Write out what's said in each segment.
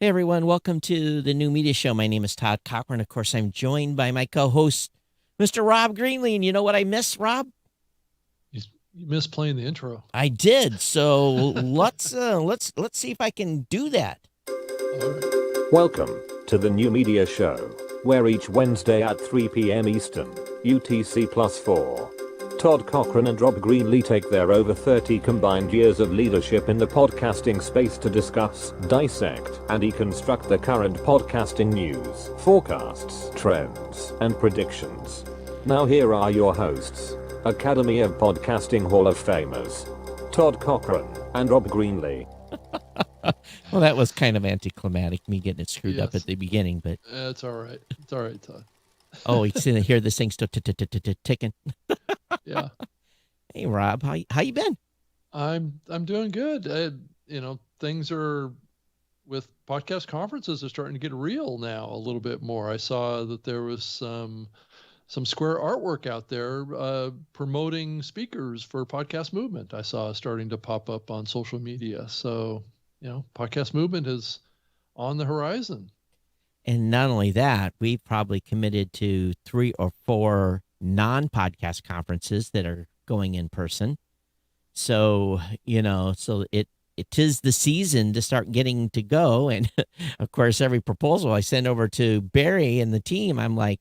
Hey everyone, welcome to the New Media Show. My name is Todd Cochran. Of course, I'm joined by my co-host, Mr. Rob Greenlee. And you know what I miss, Rob? You missed playing the intro. I did. So let's see if I can do that. All right. Welcome to the New Media Show, where each Wednesday at 3 p.m. Eastern, UTC+4, Todd Cochran and Rob Greenlee take their over 30 combined years of leadership in the podcasting space to discuss, dissect, and deconstruct the current podcasting news, forecasts, trends, and predictions. Now here are your hosts, Academy of Podcasting Hall of Famers, Todd Cochran and Rob Greenlee. Well, that was kind of anticlimactic, me getting it screwed up Yes. at the beginning, but It's all right. It's all right, Todd. oh, you see, hear this thing still ticking. Yeah. Hey, Rob, how you been? I'm doing good. Things are with podcast conferences are starting to get real now a little bit more. I saw that there was some Square artwork out there promoting speakers for Podcast Movement. I saw starting to pop up on social media. So, Podcast Movement is on the horizon. And not only that, we've probably committed to 3 or 4 non-podcast conferences that are going in person. So, so it is the season to start getting to go. And of course, every proposal I send over to Barry and the team, I'm like,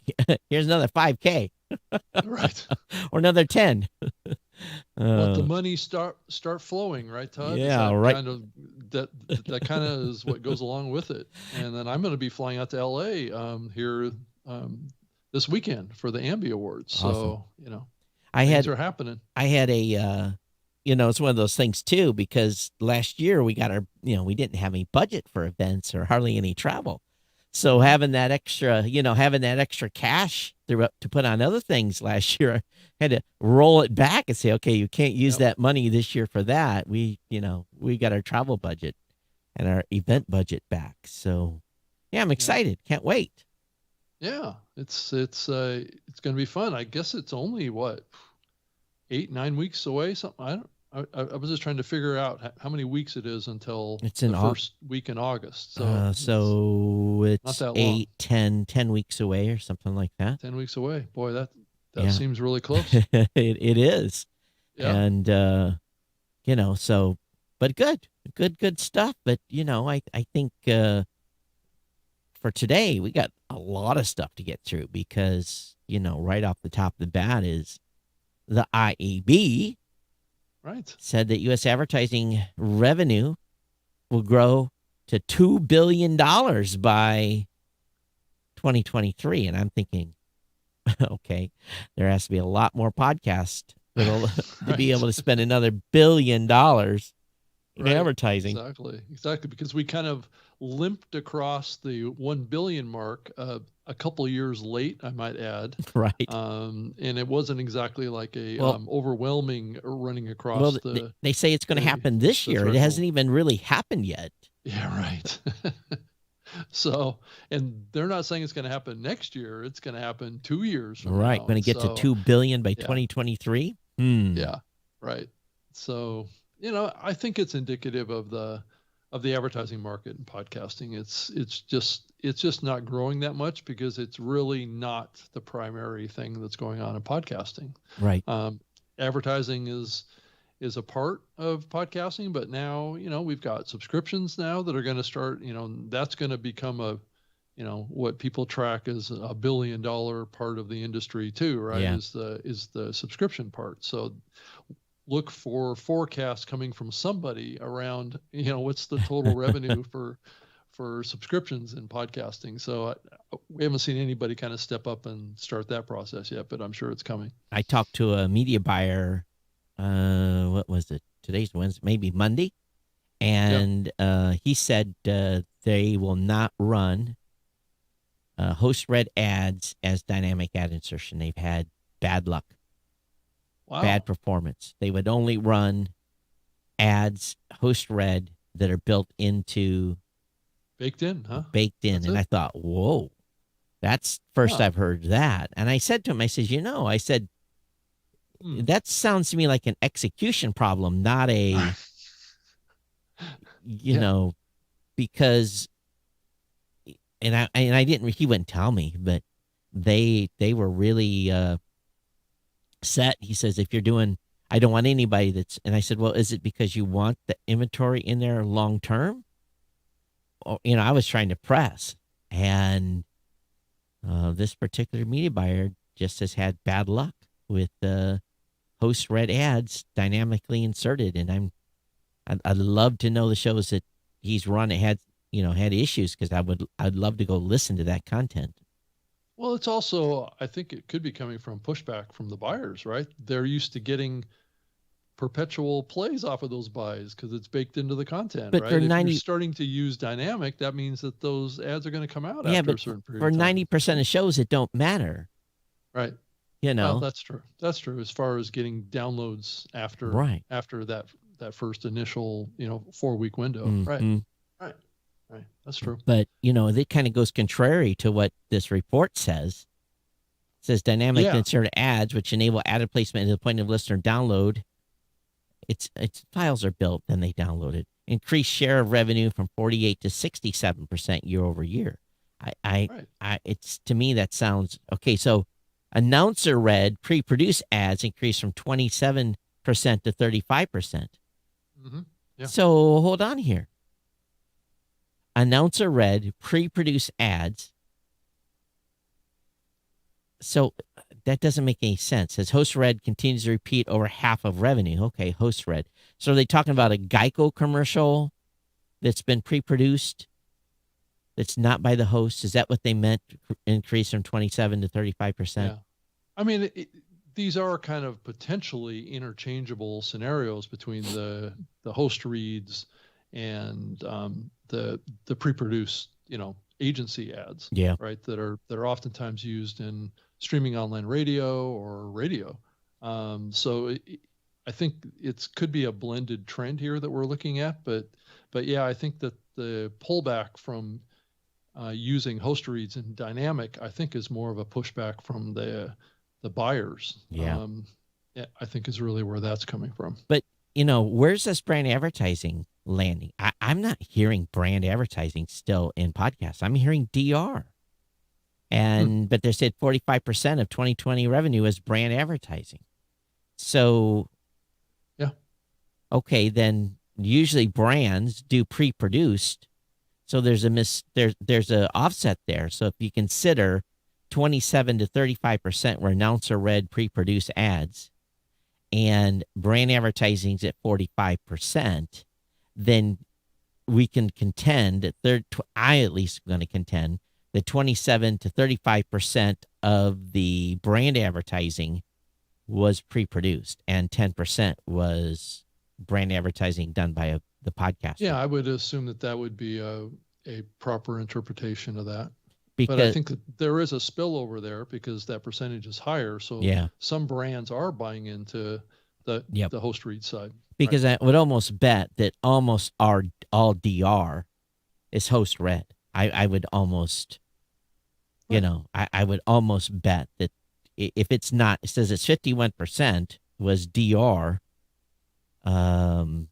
here's another 5K. Right. Or another 10. Let the money start flowing, right, Todd? Yeah, right. That kind of is what goes along with it. And then I'm going to be flying out to LA here this weekend for the Ambie Awards. So, Awesome. things are happening. I had a it's one of those things too, because last year we got we didn't have any budget for events or hardly any travel. So having that extra cash to put on other things last year, I had to roll it back and say, okay, you can't use that money this year for that. We got our travel budget and our event budget back. So yeah, I'm excited. Can't wait. Yeah, it's going to be fun. I guess it's only 8-9 weeks away. Something I was just trying to figure out how many weeks it is until it's in the first week in August. So it's not that 10 weeks away or something like that. 10 weeks away. Boy, that seems really close. it is. Yeah. And so but good stuff. But I think for today we got a lot of stuff to get through because right off the top of the bat is the IAB said that U.S. advertising revenue will grow to $2 billion by 2023. And I'm thinking, okay, there has to be a lot more podcasts to be able to spend another $1 billion in advertising. Exactly. Because we kind of limped across the 1 billion mark a couple of years late, I might add. Right. And it wasn't exactly like a overwhelming running across they say it's going to happen this year. It hasn't even really happened yet. Yeah, right. So, and they're not saying it's going to happen next year. It's going to happen 2 years from now. Right. Going to get to 2 billion by 2023. Yeah. Right. So, I think it's indicative of the advertising market and podcasting. It's just not growing that much because it's really not the primary thing that's going on in podcasting. Right. Advertising is a part of podcasting, but now, we've got subscriptions now that are going to start, that's going to become what people track as $1 billion part of the industry too, right? Yeah. Is the subscription part. So look for forecasts coming from somebody around, what's the total revenue for subscriptions in podcasting. So we haven't seen anybody kind of step up and start that process yet, but I'm sure it's coming. I talked to a media buyer, what was it? Today's Wednesday, maybe Monday. And he said they will not run host read ads as dynamic ad insertion. They've had bad luck. Wow. Bad performance. They would only run ads host read that are built into baked in. And I thought, whoa, that's first I've heard that. And I said to him, I said, that sounds to me like an execution problem, not a, because I didn't. He wouldn't tell me, but they were really set. He says, if you're doing, I don't want anybody that's. And I said, well, is it because you want the inventory in there long term? Or, I was trying to press, and this particular media buyer just has had bad luck with host read ads dynamically inserted, and I'd love to know the shows that he's run had issues, because I'd love to go listen to that content. Well, it's also, I think it could be coming from pushback from the buyers, right? They're used to getting perpetual plays off of those buys because it's baked into the content, But right? for If 90, you're starting to use dynamic, that means that those ads are going to come out yeah, after a but certain period for of time. 90% of shows, it don't matter. Right. You Well, know, that's true. That's true. As far as getting downloads after right? that first initial 4-week window, right? Mhm. Right. Right. That's true. But it kind of goes contrary to what this report says. It says dynamic Yeah. insert ads, which enable added placement to the point of listener download. Its files are built, then they download it. Increased share of revenue from 48 to 67% year over year. Right. It's, to me, that sounds okay. So announcer read pre-produced ads increased from 27% to 35%. Mm-hmm. Yeah. So hold on here. Announcer read pre-produced ads. So that doesn't make any sense. As host read continues to repeat over half of revenue. Okay, host read. So are they talking about a Geico commercial that's been pre-produced that's not by the host? Is that what they meant? Increase from 27 to 35%? Yeah. I mean, these are kind of potentially interchangeable scenarios between the host reads and the pre-produced, agency ads. Yeah. Right. That are oftentimes used in streaming online radio or radio. So I think it could be a blended trend here that we're looking at, but yeah, I think that the pullback from using host reads and dynamic, I think, is more of a pushback from the buyers. Yeah. I think is really where that's coming from. But where's this brand advertising landing? I'm not hearing brand advertising still in podcasts. I'm hearing DR. But they said 45% of 2020 revenue is brand advertising. So, yeah. Okay, then usually brands do pre-produced. So there's a offset there. So if you consider 27 to 35% were announcer read pre-produced ads, and brand advertising's at 45%, then we can contend that I at least going to contend that 27 to 35% of the brand advertising was pre-produced, and 10% was brand advertising done by the podcaster. Yeah, I would assume that would be a proper interpretation of that. Because, but I think that there is a spillover there because that percentage is higher. So yeah, some brands are buying into the host read side. Because right? I would almost bet that almost all DR is host read. I would almost, I would almost bet that if it's not, it says it's 51% was DR. And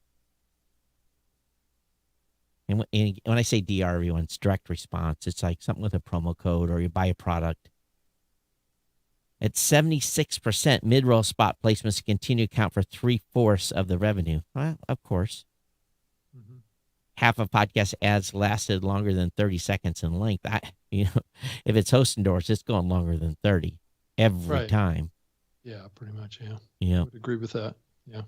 when I say DR, everyone's direct response. It's like something with a promo code, or you buy a product. At 76%, mid-roll spot placements continue to account for 3/4 of the revenue. Well, of course. Mm-hmm. Half of podcast ads lasted longer than 30 seconds in length. If it's host endorsed, it's going longer than 30 every time. Yeah, pretty much. Yeah. Yeah. I would agree with that. Yeah.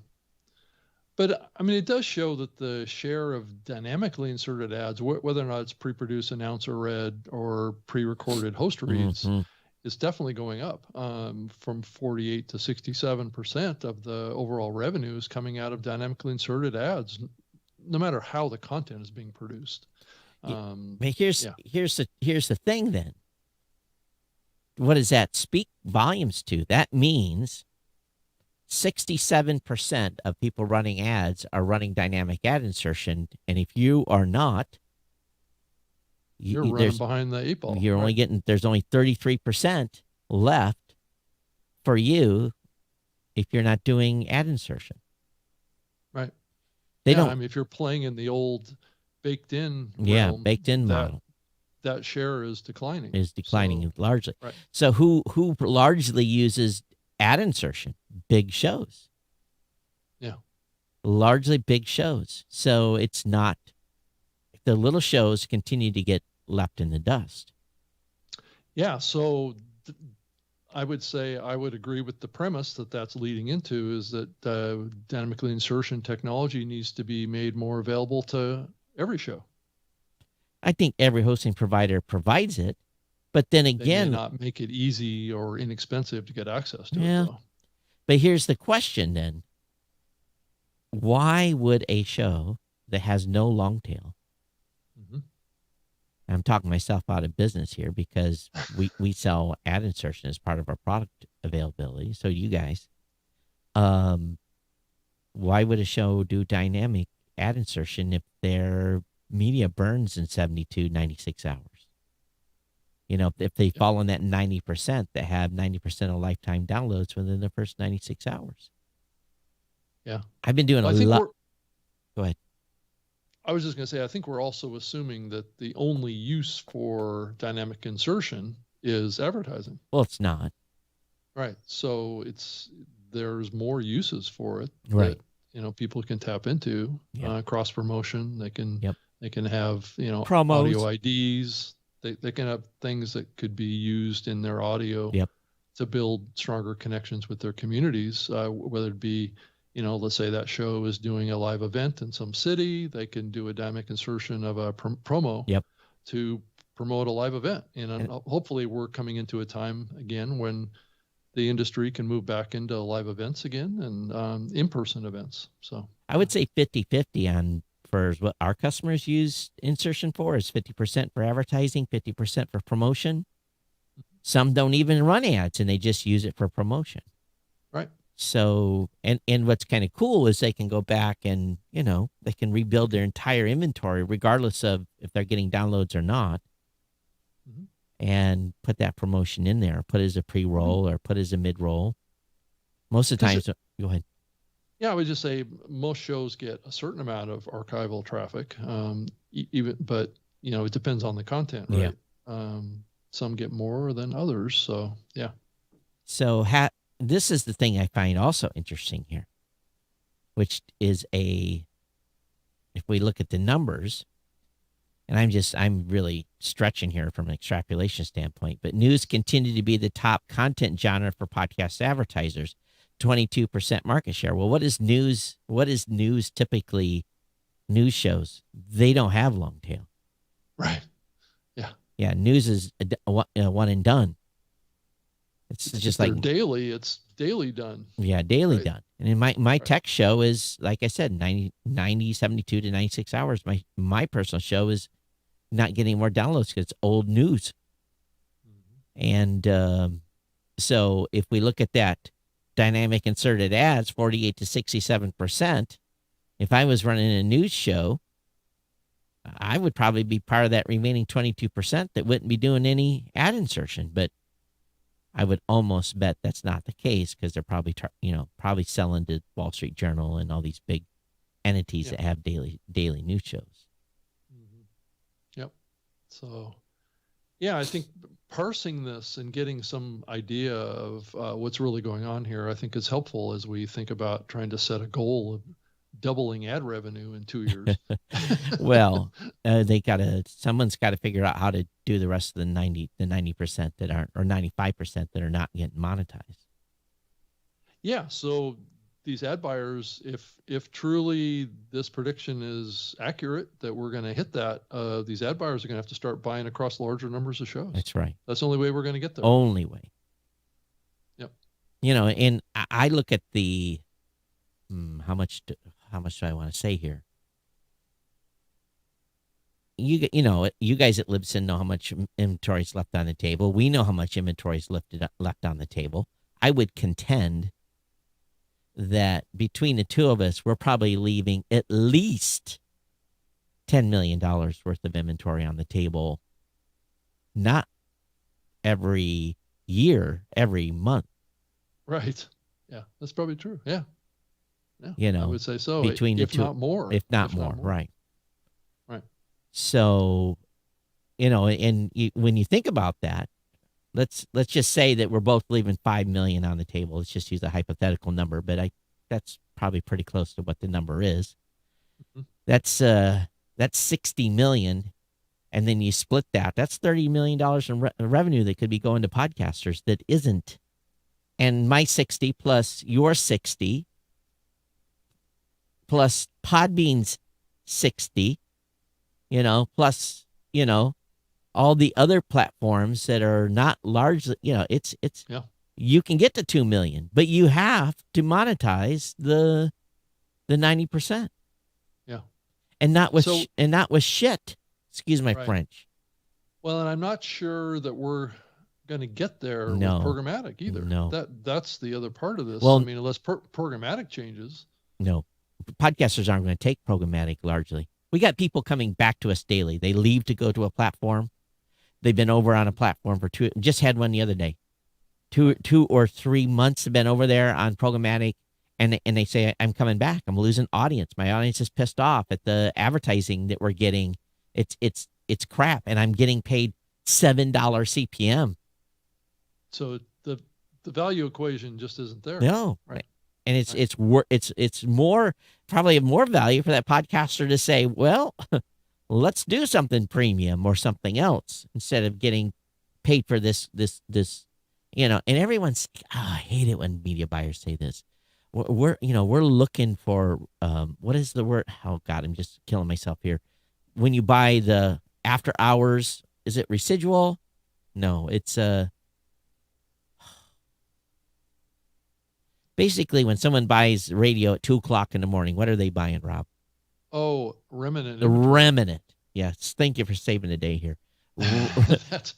But I mean, it does show that the share of dynamically inserted ads, whether or not it's pre-produced announcer read or pre-recorded host reads, mm-hmm. is definitely going up from 48 to 67% of the overall revenue is coming out of dynamically inserted ads, no matter how the content is being produced. But here's the thing then. What does that speak volumes to? That means 67% of people running ads are running dynamic ad insertion, and if you are not, you're running behind the 8 ball. You're only getting, there's only 33% left for you if you're not doing ad insertion. Right. They don't. I mean, if you're playing in the old baked in baked in model. that share is declining. is declining So, largely. right. So who largely uses ad insertion? Big shows. Yeah. Largely big shows. So it's not, the little shows continue to get left in the dust. Yeah. So I would say I would agree with the premise that that's leading into is that dynamic insertion technology needs to be made more available to every show. I think every hosting provider provides it, but then They again, may not make it easy or inexpensive to get access to Yeah. it, though. but here's the question then. Why would a show that has no long tail, Mhm. I'm talking myself out of business here because we sell ad insertion as part of our product availability. So you guys, why would a show do dynamic ad insertion if their media burns in 72, 96 hours? You know, if they fall in that 90% that have 90% of lifetime downloads within the first 96 hours. Yeah. I've been doing Well, a I think lot. we're, Go ahead. I was just going to say, I think we're also assuming that the only use for dynamic insertion is advertising. Well, it's not. Right. So there's more uses for it Right. that, people can tap into. Yeah. Cross promotion. They can Yep. they can have, Promos. audio IDs. They can have things that could be used in their audio Yep. to build stronger connections with their communities, whether it be, let's say that show is doing a live event in some city, they can do a dynamic insertion of a promo Yep. to promote a live event. And hopefully we're coming into a time again when the industry can move back into live events again and in-person events. So I would say 50-50 on for what our customers use insertion for is 50% for advertising, 50% for promotion. Some don't even run ads and they just use it for promotion. Right. So, and what's kind of cool is they can go back and, they can rebuild their entire inventory regardless of if they're getting downloads or not. Mhm. And put that promotion in there, put it as a pre-roll or put it as a mid-roll. Most of the times, go ahead. Yeah, I would just say most shows get a certain amount of archival traffic, but it depends on the content, right? Yeah. Some get more than others, so yeah. So this is the thing I find also interesting here, which is if we look at the numbers, and I'm really stretching here from an extrapolation standpoint, but news continue to be the top content genre for podcast advertisers, 22% market share. Well, what is news? What is news typically? News shows, they don't have long tail. Right. Yeah. Yeah. News is one and done. It's just like daily. It's daily done. Yeah, daily Right. done. And in my tech show is, like I said, 90, 72 to 96 hours. My personal show is not getting more downloads because it's old news. Mhm. And so if we look at that dynamic inserted ads, 48 to 67%, if I was running a news show, I would probably be part of that remaining 22% that wouldn't be doing any ad insertion. But I would almost bet that's not the case because they're probably, probably selling to Wall Street Journal and all these big entities Yeah. that have daily news shows. Mhm. Yep. So, yeah, I think parsing this and getting some idea of what's really going on here, I think is helpful as we think about trying to set a goal of doubling ad revenue in 2 years. Well, someone's got to figure out how to do the rest of the 90% that aren't, or 95% that are not getting monetized. Yeah. So these ad buyers, if truly this prediction is accurate that we're going to hit that, these ad buyers are going to have to start buying across larger numbers of shows. That's right. That's the only way we're going to get there. Only way. Yep. And I look at the, how much do I want to say here? You guys at Libsyn know how much inventory is left on the table. We know how much inventory is left on the table. I would contend that between the two of us, we're probably leaving at least $10 million worth of inventory on the table. Not every year, every month. Right. Yeah, that's probably true. Yeah. Yeah. I would say so. Between the if two, not more. if not more, right. Right. So when you think about that, let's just say that we're both leaving 5 million on the table. Let's just use a hypothetical number, but that's probably pretty close to what the number is. Mhm. That's 60 million, and then you split that. That's $30 million in revenue that could be going to podcasters that isn't. And my 60 plus your 60 plus Podbean's 60, plus, all the other platforms that are not largely, it's Yeah. you can get to 2 million, but you have to monetize the 90%. Yeah. And not with So- shit. Excuse my Right. French. Well, and I'm not sure that we're going to get there No. with programmatic either. No. That's the other part of this. Well- I mean, unless programmatic changes. No, podcasters aren't going to take programmatic largely. We got people coming back to us daily. They leave to go to a platform. They've been over on a platform for just had one the other day. 2 or 3 months have been over there on programmatic, and they say, I'm coming back. I'm losing audience. My audience is pissed off at the advertising that we're getting. It's crap, and I'm getting paid $7 CPM. So the value equation just isn't there. No, Right. And it's more probably more value for that podcaster to say, well, let's do something premium or something else instead of getting paid for this. And everyone's, I hate it when media buyers say this. We're looking for, what is the word? Oh God, I'm just killing myself here. When you buy the after hours, is it residual? No, it's basically when someone buys radio at 2:00 in the morning, what are they buying, Rob? Oh, remnant. The inventory. remnant. Yes. Thank you for saving the day here. That is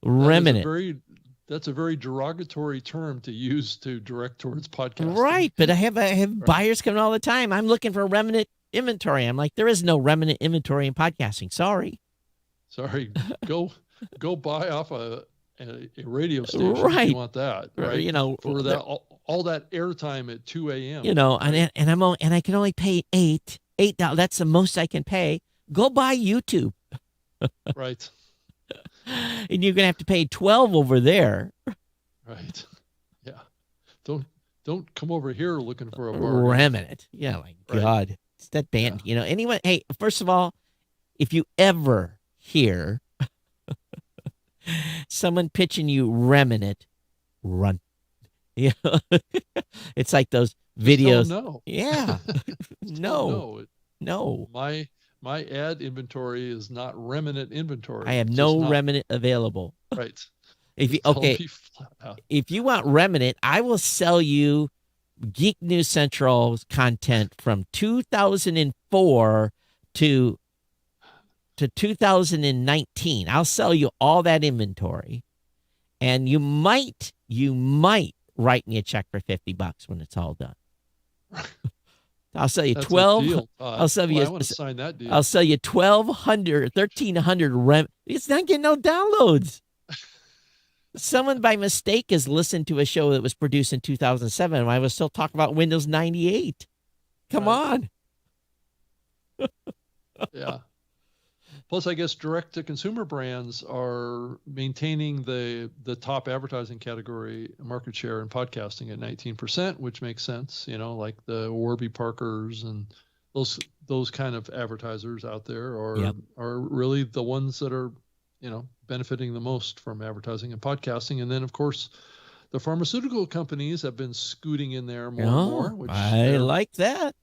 a Remnant. that's a very derogatory term to use to direct towards podcasting. Right. But I have buyers coming all the time. I'm looking for remnant inventory. I'm like, there is no remnant inventory in podcasting. Sorry. Sorry, go buy off a radio station if Right. you want that, right? For that all that airtime at 2 a.m. And I can only pay $8. That's the most I can pay. Go buy YouTube. Right, And you're gonna have to pay 12 over there. right, yeah. Don't come over here looking for a bargain. Remnant. Yeah, my Right. God. It's that band. Anyone, hey, first of all, if you ever hear someone pitching you remnant, run. It's like those videos. No, Yeah. No. No. My ad inventory is not remnant inventory. I have It's no just not. remnant available. Right. If you Tell okay, me flat out. if you want remnant, I will sell you Geek News Central's content from 2004 to 2019. I'll sell you all that inventory, and you might write me a check for $50 when it's all done. I'll sell you That's a 12. deal. I'll sell you. I want to sign that deal. I'll sell you 1,300 It's not getting no downloads. Someone by mistake has listened to a show that was produced in 2007 and I was still talking about Windows 98. Come Right. on. Yeah. Plus, I guess direct-to-consumer brands are maintaining the top advertising category market share in podcasting at 19%, which makes sense. Like the Warby Parkers and those kind of advertisers out there are really the ones that are benefiting the most from advertising and podcasting. And then, of course, the pharmaceutical companies have been scooting in there more and more, which I like that.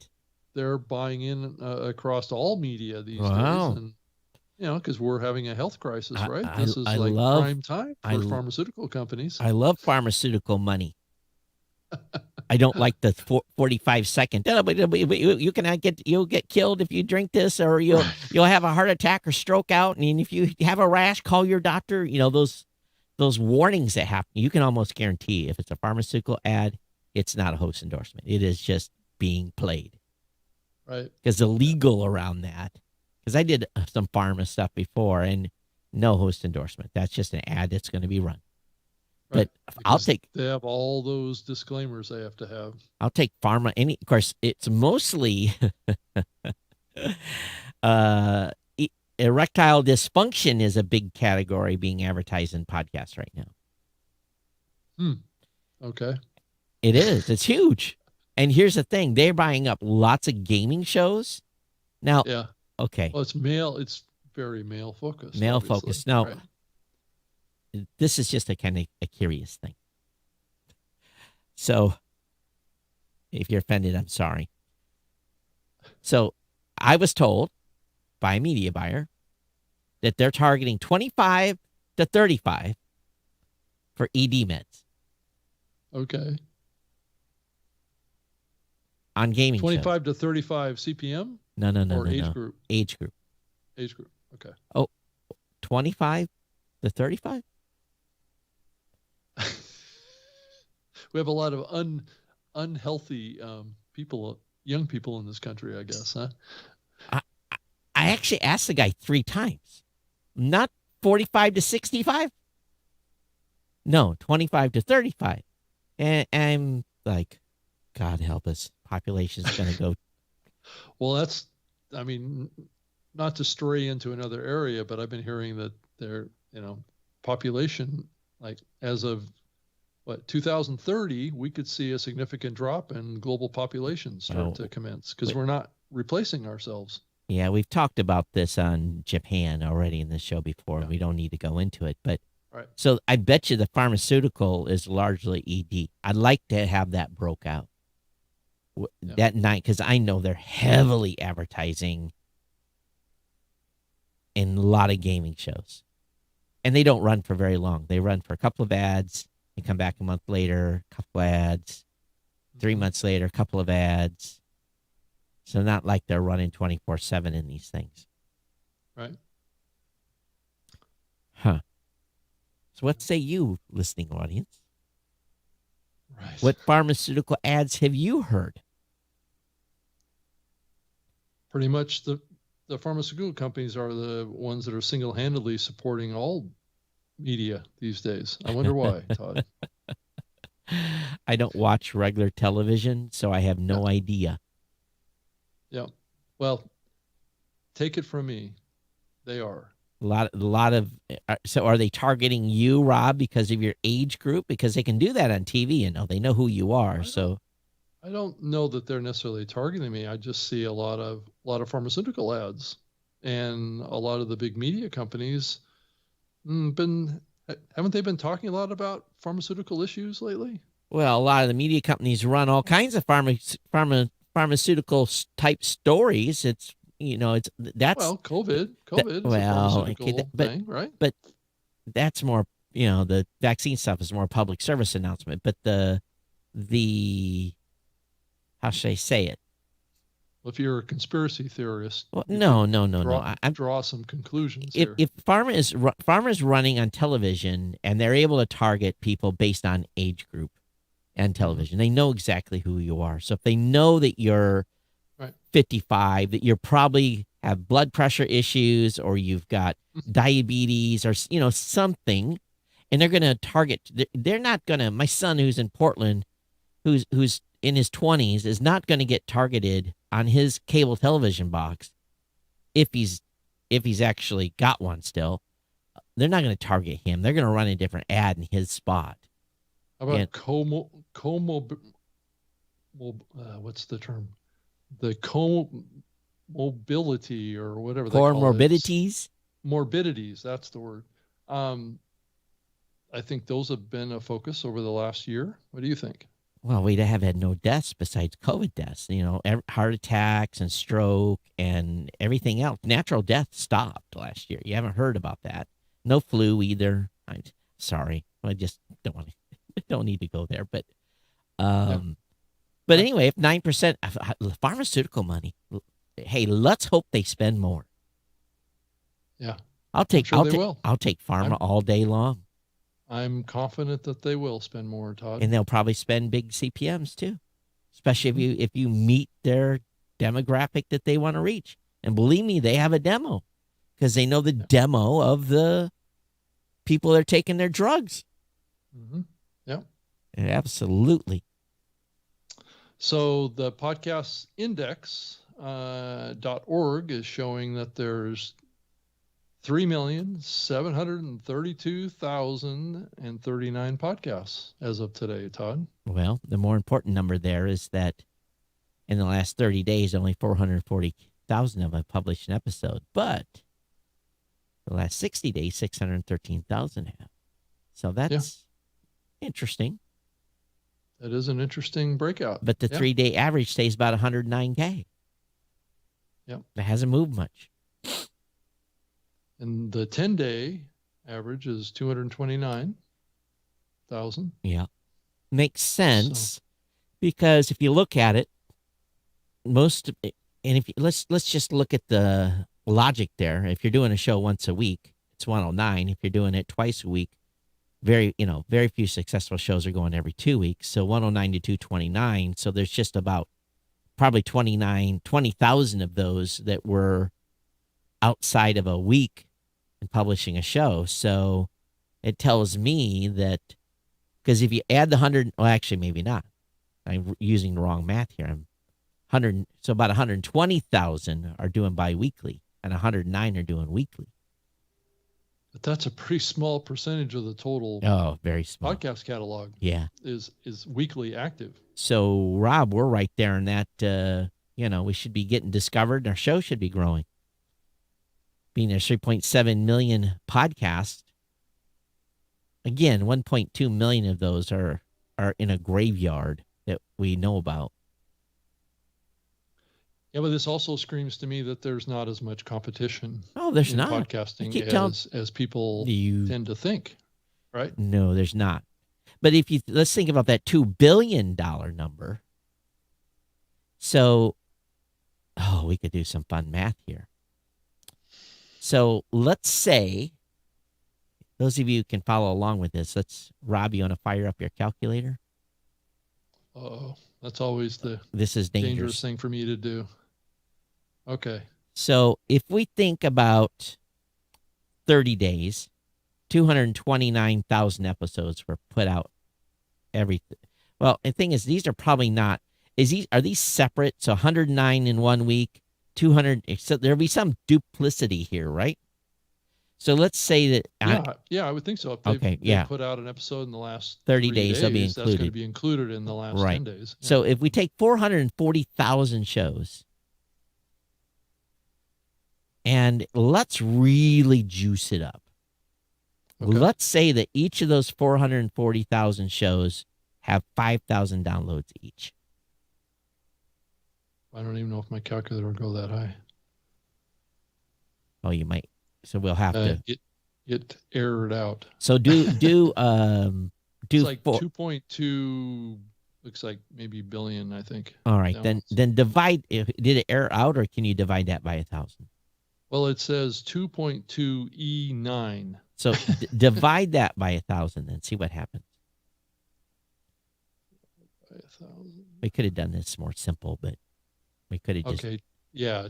they're buying in across all media these Wow. days. And because we're having a health crisis, right? I This is like love- prime time I for l- pharmaceutical companies. I love pharmaceutical money. I don't like the 45-second. You'll get killed if you drink this, or you'll have a heart attack or stroke out. And if you have a rash, call your doctor. Those warnings that happen. You can almost guarantee if it's a pharmaceutical ad, it's not a host endorsement. It is just being played Right. because the legal around that. Because I did some pharma stuff before, and no host endorsement. That's just an ad that's going to be run. Right. But I'll Because take They have all those disclaimers they have to have. pharma. Of course, it's mostly erectile dysfunction is a big category being advertised in podcasts right now. Okay. It is. It's huge. And here's the thing. They're buying up lots of gaming shows. Now, Yeah. okay, Well, it's male. It's very male focused. male obviously, focus. Now, right? this is just a kind of a curious thing. So, if you're offended, I'm sorry. So, I was told by a media buyer that they're targeting 25 to 35 for ED meds Okay. on gaming shows. 25 to 35 CPM No, or age no. group? Age group. Age group. Okay. 25 to 35? We have a lot of unhealthy people, young people in this country, I guess, huh? I actually asked the guy 3 times. Not 45 to 65. No, 25 to 35. And I'm like, God help us. Population's going to go. Well, that's, I mean, not to stray into another area, but I've been hearing that their, population, like as of 2030, we could see a significant drop in global population start to commence because we're not replacing ourselves. Yeah, we've talked about this on Japan already in this show before. Yeah. We don't need to go into it. But Right. so I bet you the pharmaceutical is largely ED. I'd like to have that broke out that night because I know they're heavily advertising in a lot of gaming shows. And they don't run for very long. They run for a couple of ads and come back a month later, a couple of ads, 3 months later, a couple of ads. So not like they're running 24/7 in these things. Right. Huh. So what say you, listening audience? Right. What pharmaceutical ads have you heard? Pretty much the pharmaceutical companies are the ones that are single-handedly supporting all media these days. I wonder why, Todd. I don't watch regular television, so I have no idea. Yeah. Well, take it from me. They are. A lot of. So are they targeting you, Rob, because of your age group? Because they can do that on TV. They know who you are. So I don't know that they're necessarily targeting me. I just see a lot of pharmaceutical ads, and a lot of the big media companies haven't they been talking a lot about pharmaceutical issues lately? well, a lot of the media companies run all kinds of pharmaceutical type stories. It's that's COVID is a well, pharmaceutical thing, right? But that's more, the vaccine stuff is more public service announcement. But the how should I say it? Well, if you're a conspiracy theorist, Well, you no. can draw some conclusions here. If pharma is running on television and they're able to target people based on age group and television, they know exactly who you are. So if they know that you're 55, that you probably have blood pressure issues or you've got diabetes or something, and they're going to target. They're not going to. My son, who's in Portland, who's in his 20s, is not going to get targeted on his cable television box if he's actually got one still. They're not going to target him. They're going to run a different ad in his spot. How about what's the term? The comorbidity or whatever they call it. Comorbidities? Morbidities, that's the word. I think those have been a focus over the last year. What do you think? Well, we have had no deaths besides COVID deaths. Heart attacks and stroke and everything else. Natural death stopped last year. You haven't heard about that. No flu either. I'm sorry. I just don't need to go there. But But anyway, if 9% pharmaceutical money, hey, let's hope they spend more. Yeah, I'll take pharma all day long. I'm confident that they will spend more, Todd. And they'll probably spend big CPMs too, especially if you meet their demographic that they want to reach. And believe me, they have a demo because they know the demo of the people that are taking their drugs. Mm-hmm. Yeah, absolutely. So the podcast index .org is showing that there's 3,732,039 podcasts as of today, Todd. Well, the more important number there is that in the last 30 days, only 440,000 of them have published an episode. But the last 60 days, 613,000 have. So that's interesting. That is an interesting breakout. But the 3-day average stays about 109K. Yep. It hasn't moved much. And the 10-day average is 229,000. Yeah. Makes sense because if you look at it, let's just look at the logic there. If you're doing a show once a week, it's 109. If you're doing it twice a week, very few successful shows are going every 2 weeks. So 109 to 229. So there's just about probably 20,000 of those that were outside of a week in publishing a show. So it tells me that, because if you add the 100, well, actually, maybe not. I'm using the wrong math here. So about 120,000 are doing biweekly, and 109 are doing weekly. But that's a pretty small percentage of the total. Oh, very small. Podcast catalog. Yeah, is weekly active. So Rob, we're right there in that. We should be getting discovered. Our show should be growing. Being a 3.7 million podcast. Again, 1.2 million of those are in a graveyard that we know about. Yeah, but this also screams to me that there's not as much competition. Oh, there's in not podcasting as people tend to think, right? No, there's not. But let's think about that $2 billion number. So, we could do some fun math here. So let's say, those of you who can follow along with this, Rob, you want to fire up your calculator? Oh, that's always this is dangerous thing for me to do. Okay. So if we think about 30 days, 229,000 episodes were put out well, the thing is, these are probably not, are these separate? So 109 in 1 week, 200, so there'll be some duplicity here, right? So let's say that. I would think so. If they put out an episode in the last 30 days, they'll be included. That's going to be included in the last 10 days. Yeah. So if we take 440,000 shows, and let's really juice it up. Okay. Let's say that each of those 440,000 shows have 5,000 downloads each. I don't even know if my calculator will go that high. Oh, you might. So we'll have to get errored out. So do it's like 2.2. Looks like maybe billion. I think. All right, then divide. Did it error out, or can you divide that by 1,000? Well, it says 2.2 E9. So divide that by 1,000 and see what happens. By 1,000. We could have done this more simple, but we could have just. Okay. Yeah.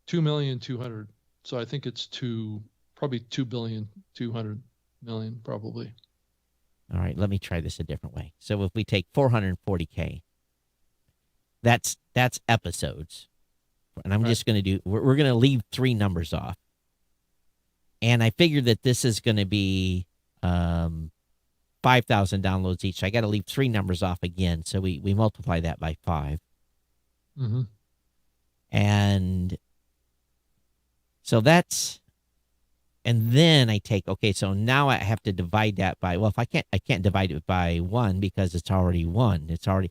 2,200,000. So I think it's probably 2,200,000,000 probably. All right. Let me try this a different way. So if we take 440K, that's episodes. And I'm just going to do, we're going to leave 3 numbers off. And I figured that this is going to be 5,000 downloads each. So I got to leave 3 numbers off again. So we multiply that by 5. Mm-hmm. And so and then I take, so now I have to divide that by, well, if I can't divide it by 1 because it's already 1. So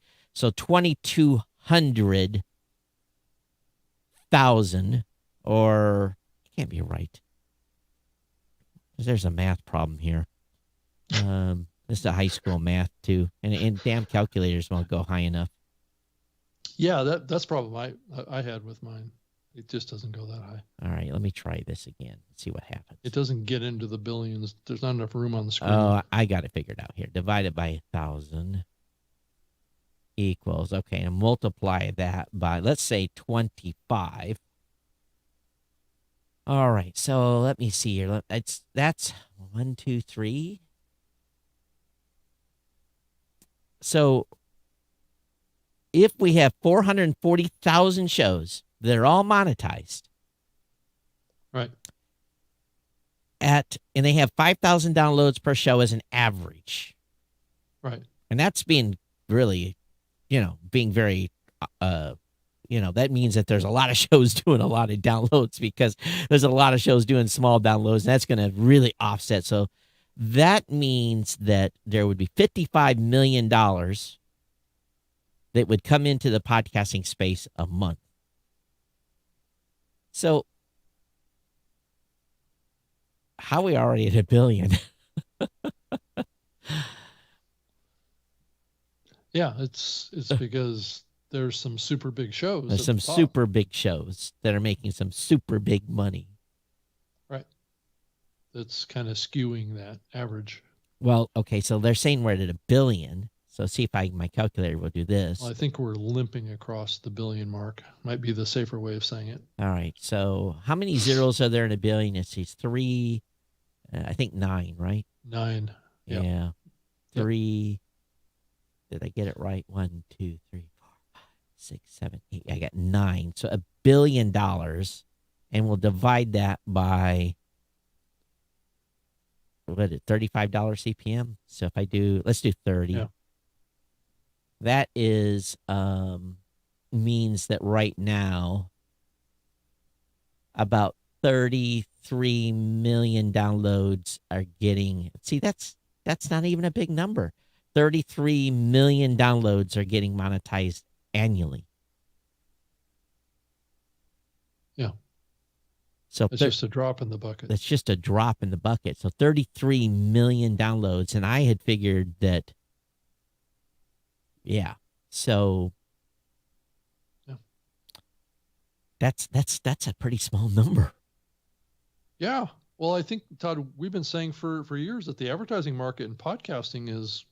2,200,000, or it can't be right. There's a math problem here. This is a high school math too, and damn calculators won't go high enough. Yeah, that's the problem I had with mine. It just doesn't go that high. All right, let me try this again. See what happens. It doesn't get into the billions. There's not enough room on the screen. Oh, I got it figured out here. Divided by 1,000 equals, and multiply that by, let's say, 25. All right, so let me see here. That's 1, 2, 3. So if we have 440,000 shows that are all monetized, right, and they have 5,000 downloads per show as an average. Right. And that's being really, being very, that means that there's a lot of shows doing a lot of downloads because there's a lot of shows doing small downloads. And that's going to really offset. So that means that there would be $55 million that would come into the podcasting space a month. So how are we already at $1 billion? Yeah, it's because there's some super big shows. There's at some the top. super big shows that are making some super big money. Right. That's kind of skewing that average. Well, okay, so they're saying we're at $1 billion. So see if my calculator will do this. Well, I think we're limping across the billion mark. Might be the safer way of saying it. All right. So how many zeros are there in $1 billion? It's 3, I think 9, right? 9. Yep. Yeah. 3. Did I get it right? 1, 2, 3, 4, 5, 6, 7, 8. I got 9. So $1 billion. And we'll divide that by, what is it, $35 CPM? So if I do, let's do 30. Yeah. That is, means that right now, about 33 million downloads are getting, see, that's not even a big number. 33 million downloads are getting monetized annually. Yeah. So it's just a drop in the bucket. That's just a drop in the bucket. So 33 million downloads. And I had figured that, yeah. So yeah. That's a pretty small number. Yeah. Well, I think, Todd, we've been saying for years that the advertising market in podcasting is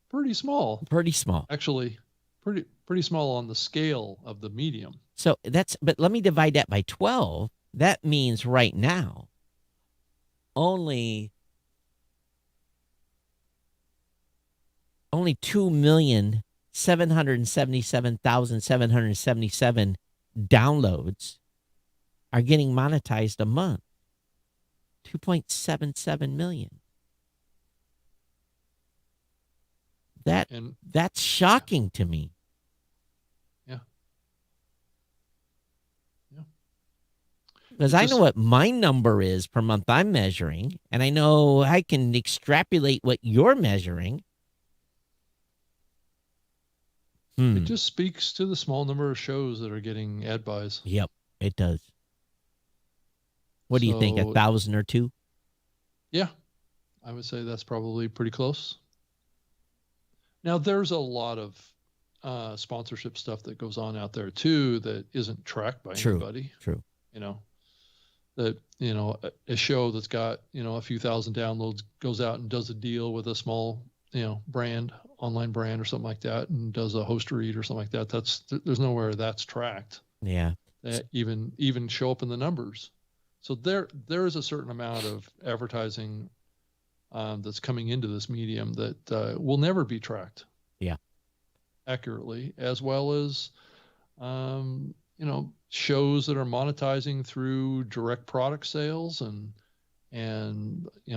pretty small. Pretty small. Actually, pretty small on the scale of the medium. So but let me divide that by 12. That means right now only 2,777,777 downloads are getting monetized a month. 2.77 million. That's shocking to me. Yeah. Yeah. Because I know what my number is per month I'm measuring, and I know I can extrapolate what you're measuring. It just speaks to the small number of shows that are getting ad buys. Yep, it does. What do you think, 1,000 or 2? Yeah, I would say that's probably pretty close. Now, there's a lot of sponsorship stuff that goes on out there, too, that isn't tracked by anybody. True. A show that's got, a few thousand downloads goes out and does a deal with a small, brand, online brand or something like that, and does a host read or something like that. There's nowhere that's tracked. Yeah. That even show up in the numbers. So there is a certain amount of advertising that's coming into this medium that will never be tracked. Yeah. Accurately, as well as, shows that are monetizing through direct product sales and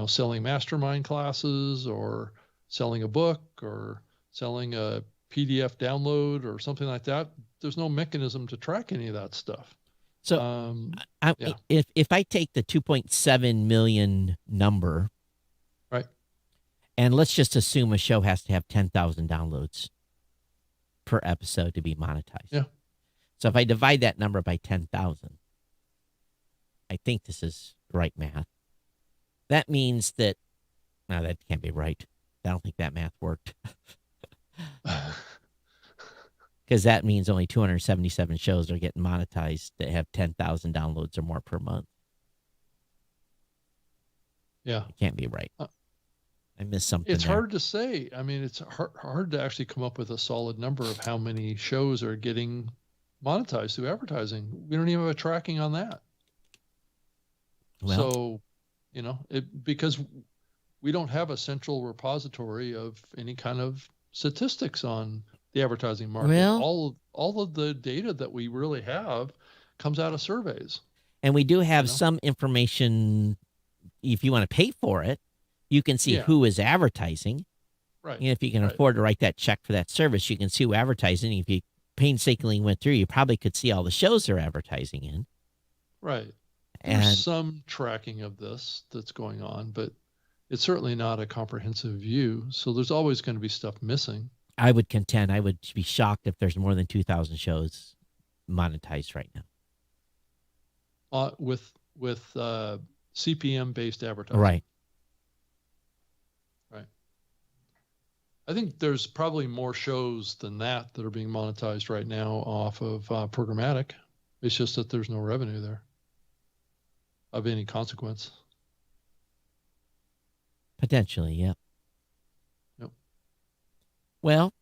selling mastermind classes or selling a book or selling a PDF download or something like that. There's no mechanism to track any of that stuff. So if I take the 2.7 million number, right, and let's just assume a show has to have 10,000 downloads per episode to be monetized. Yeah. So if I divide that number by 10,000, I think this is right math. That means that, no, that can't be right. I don't think that math worked. Because that means only 277 shows are getting monetized that have 10,000 downloads or more per month. Yeah. It can't be right. I missed something. It's there. hard to say. I mean, it's hard to actually come up with a solid number of how many shows are getting monetized through advertising. We don't even have a tracking on that. Well, so, because we don't have a central repository of any kind of statistics on the advertising market. Well, all of the data that we really have comes out of surveys. And we do have some information if you want to pay for it, you can see Yeah. who is advertising. Right. And if you can Right. afford to write that check for that service, you can see who advertising. If you painstakingly went through, you probably could see all the shows they're advertising in. Right. And There's some tracking of this that's going on, but it's certainly not a comprehensive view. So there's always going to be stuff missing. I would contend, I would be shocked if there's more than 2,000 shows monetized right now. With CPM based advertising. Right. I think there's probably more shows than that are being monetized right now off of programmatic. It's just that there's no revenue there of any consequence. Potentially, yep. Yep. Well,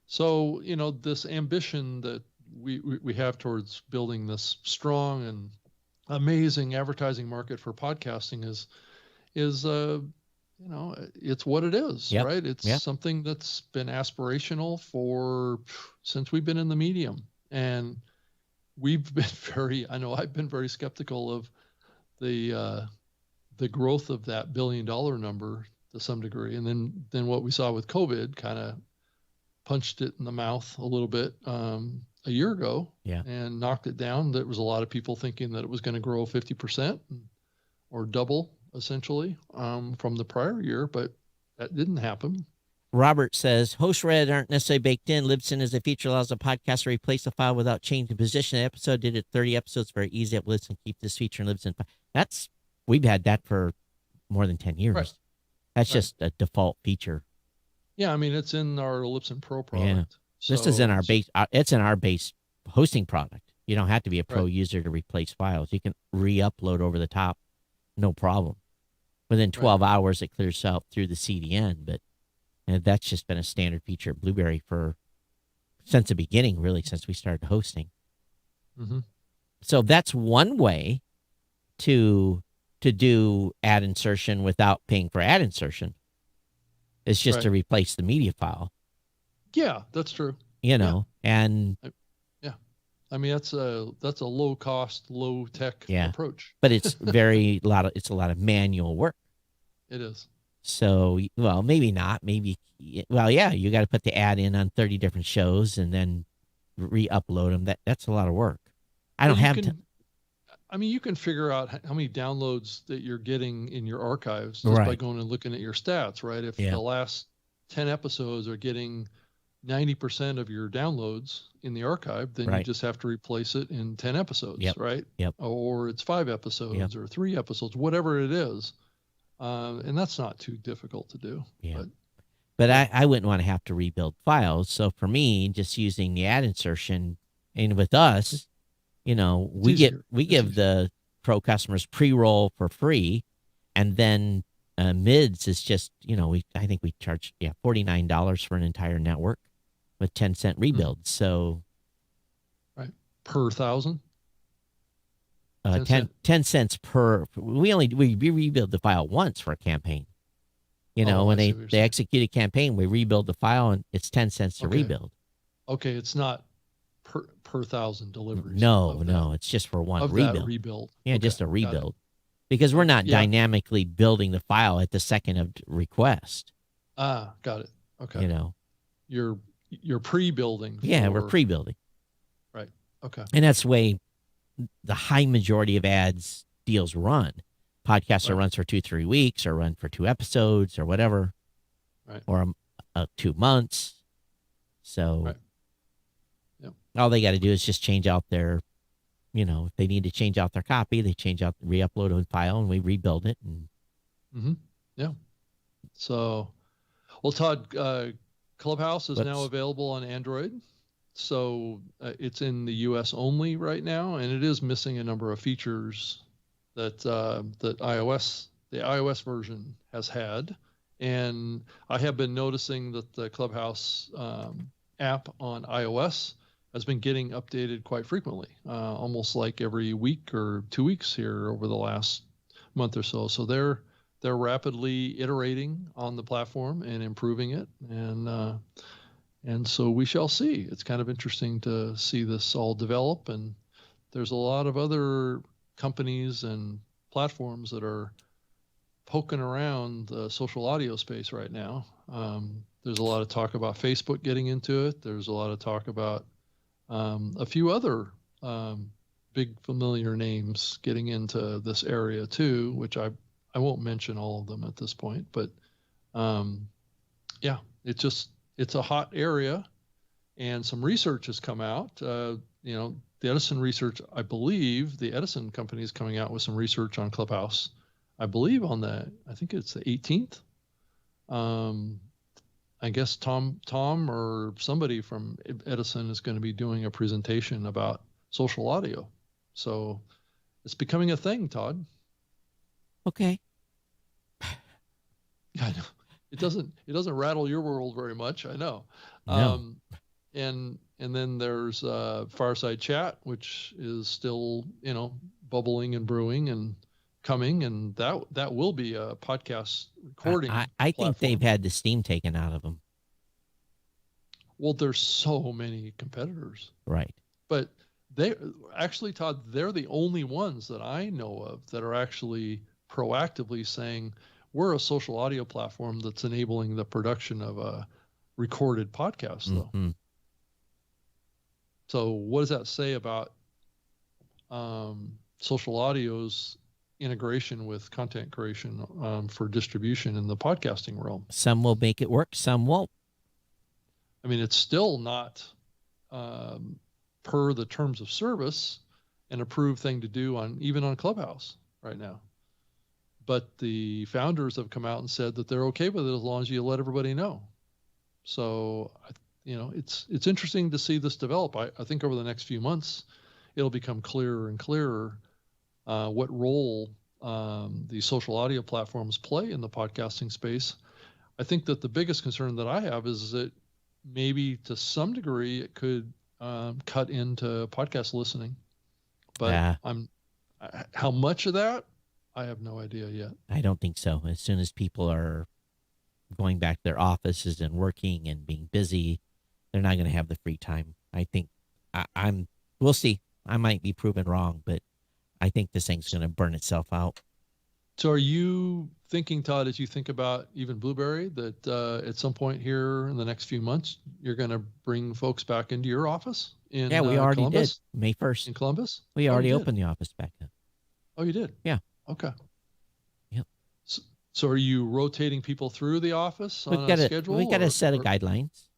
So, this ambition that we have towards building this strong and amazing advertising market for podcasting is it's what it is, Yep. right? It's Yep. something that's been aspirational since we've been in the medium. And we've been I've been very skeptical of the growth of that $1 billion number to some degree. And then what we saw with COVID kind of punched it in the mouth a little bit a year ago. Yeah. And knocked it down. There was a lot of people thinking that it was going to grow 50% or double essentially from the prior year, but that didn't happen. Robert says, host read aren't necessarily baked in. Libsyn as a feature allows a podcast to replace a file without changing position. The episode did it 30 episodes, very easy at Libsyn. Keep this feature in Libsyn. We've had that for more than 10 years. Right. That's Right. just a default feature. Yeah, I mean, it's in our Libsyn Pro product. This is in our base. It's in our base hosting product. You don't have to be a pro user to replace files. You can re-upload over the top, no problem. Within 12 hours, it clears out through the CDN. But that's just been a standard feature at Blueberry since the beginning, really, since we started hosting. Mm-hmm. So that's one way to do ad insertion without paying for ad insertion. It's just to replace the media file. Yeah, that's true. And I mean, that's a low cost, low tech approach. But it's it's a lot of manual work. It is. So, well, maybe not. You got to put the ad in on 30 different shows and then re-upload them. That's a lot of work. I don't have to. I mean, you can figure out how many downloads that you're getting in your archives just by going and looking at your stats, right? If the last 10 episodes are getting 90% of your downloads in the archive, then you just have to replace it in 10 episodes, right? Yep. Or it's 5 episodes or 3 episodes, whatever it is. And that's not too difficult to do. Yeah. But I wouldn't want to have to rebuild files. So for me, just using the ad insertion, and with us, we give the pro customers pre-roll for free, and then mids is just I think we charge $49 for an entire network with 10-cent rebuilds. So per 1,000. 10 cents per. We rebuild the file once for a campaign. When they execute a campaign, we rebuild the file, and it's 10 cents to rebuild. Okay, it's not per 1,000 deliveries. No, it's just for one rebuild. That rebuild. Yeah, just a rebuild, because we're not dynamically building the file at the second of request. Got it. Okay. You're pre-building. Yeah, we're pre-building. Right. Okay. And that's the way the high majority of ads deals run. Podcasts are runs for 2-3 weeks, or run for 2 episodes, or whatever, or 2 months. So all they got to do is just change out their, if they need to change out their copy, they re-upload a file, and we rebuild it. And yeah. So, well, Todd, Clubhouse is now available on Android. So it's in the U.S. only right now, and it is missing a number of features that the iOS version has had. And I have been noticing that the Clubhouse app on iOS has been getting updated quite frequently, almost like every week or 2 weeks here over the last month or so. So they're rapidly iterating on the platform and improving it, and so we shall see. It's kind of interesting to see this all develop, and there's a lot of other companies and platforms that are poking around the social audio space right now. There's a lot of talk about Facebook getting into it. There's a lot of talk about a few other big familiar names getting into this area too, which I won't mention all of them at this point, but yeah, it's a hot area, and some research has come out. The Edison research, I believe the Edison company is coming out with some research on Clubhouse, I believe I think it's the 18th. I guess Tom or somebody from Edison is going to be doing a presentation about social audio. So it's becoming a thing, Todd. Okay. I know. It doesn't rattle your world very much, I know. No. And then there's Fireside Chat, which is still, bubbling and brewing and coming, and that will be a podcast recording. I think they've had the steam taken out of them. Well, there's so many competitors. Right. But they actually, Todd, they're the only ones that I know of that are actually proactively saying we're a social audio platform that's enabling the production of a recorded podcast, though. Mm-hmm. So what does that say about social audio's integration with content creation for distribution in the podcasting realm? Some will make it work, some won't. I mean, it's still not per the terms of service an approved thing to do even on Clubhouse right now. But the founders have come out and said that they're okay with it as long as you let everybody know. So, it's interesting to see this develop. I think over the next few months, it'll become clearer and clearer what role the social audio platforms play in the podcasting space. I think that the biggest concern that I have is that maybe to some degree it could cut into podcast listening. But how much of that? I have no idea yet. I don't think so. As soon as people are going back to their offices and working and being busy, they're not going to have the free time. I think we'll see. I might be proven wrong, but I think this thing's going to burn itself out. So are you thinking, Todd, as you think about even Blueberry, that at some point here in the next few months, you're going to bring folks back into your office in Yeah, we already Columbus? did. May 1st. In Columbus? We already you did? opened the office back then. Oh, you did? Yeah. Okay. Yep. So are you rotating people through the office on We've a schedule? We've got a set of guidelines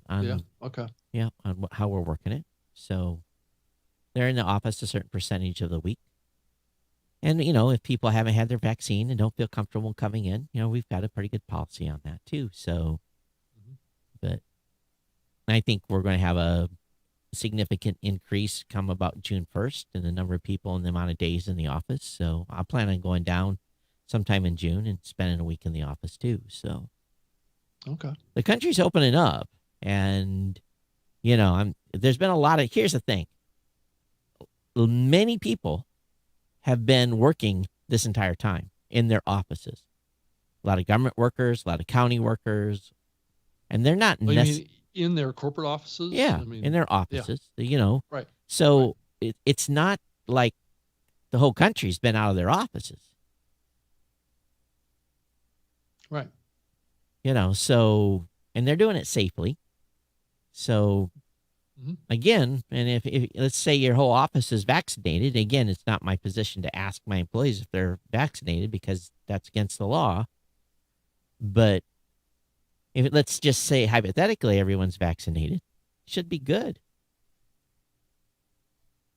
on, Yeah. Okay. on how we're working it. So they're in the office a certain percentage of the week. And, if people haven't had their vaccine and don't feel comfortable coming in, we've got a pretty good policy on that too. So, but I think we're going to have a significant increase come about June 1st in the number of people and the amount of days in the office. So I plan on going down sometime in June and spending a week in the office too. So okay, the country's opening up, and there's been a lot of, here's the thing. Many people have been working this entire time in their offices. A lot of government workers, a lot of county workers, and they're not necessarily in their corporate offices. Yeah, in their offices. Right. So it's not like the whole country's been out of their offices. Right. So, and they're doing it safely. So, again, and if let's say your whole office is vaccinated, again, it's not my position to ask my employees if they're vaccinated because that's against the law. But let's just say hypothetically everyone's vaccinated, should be good.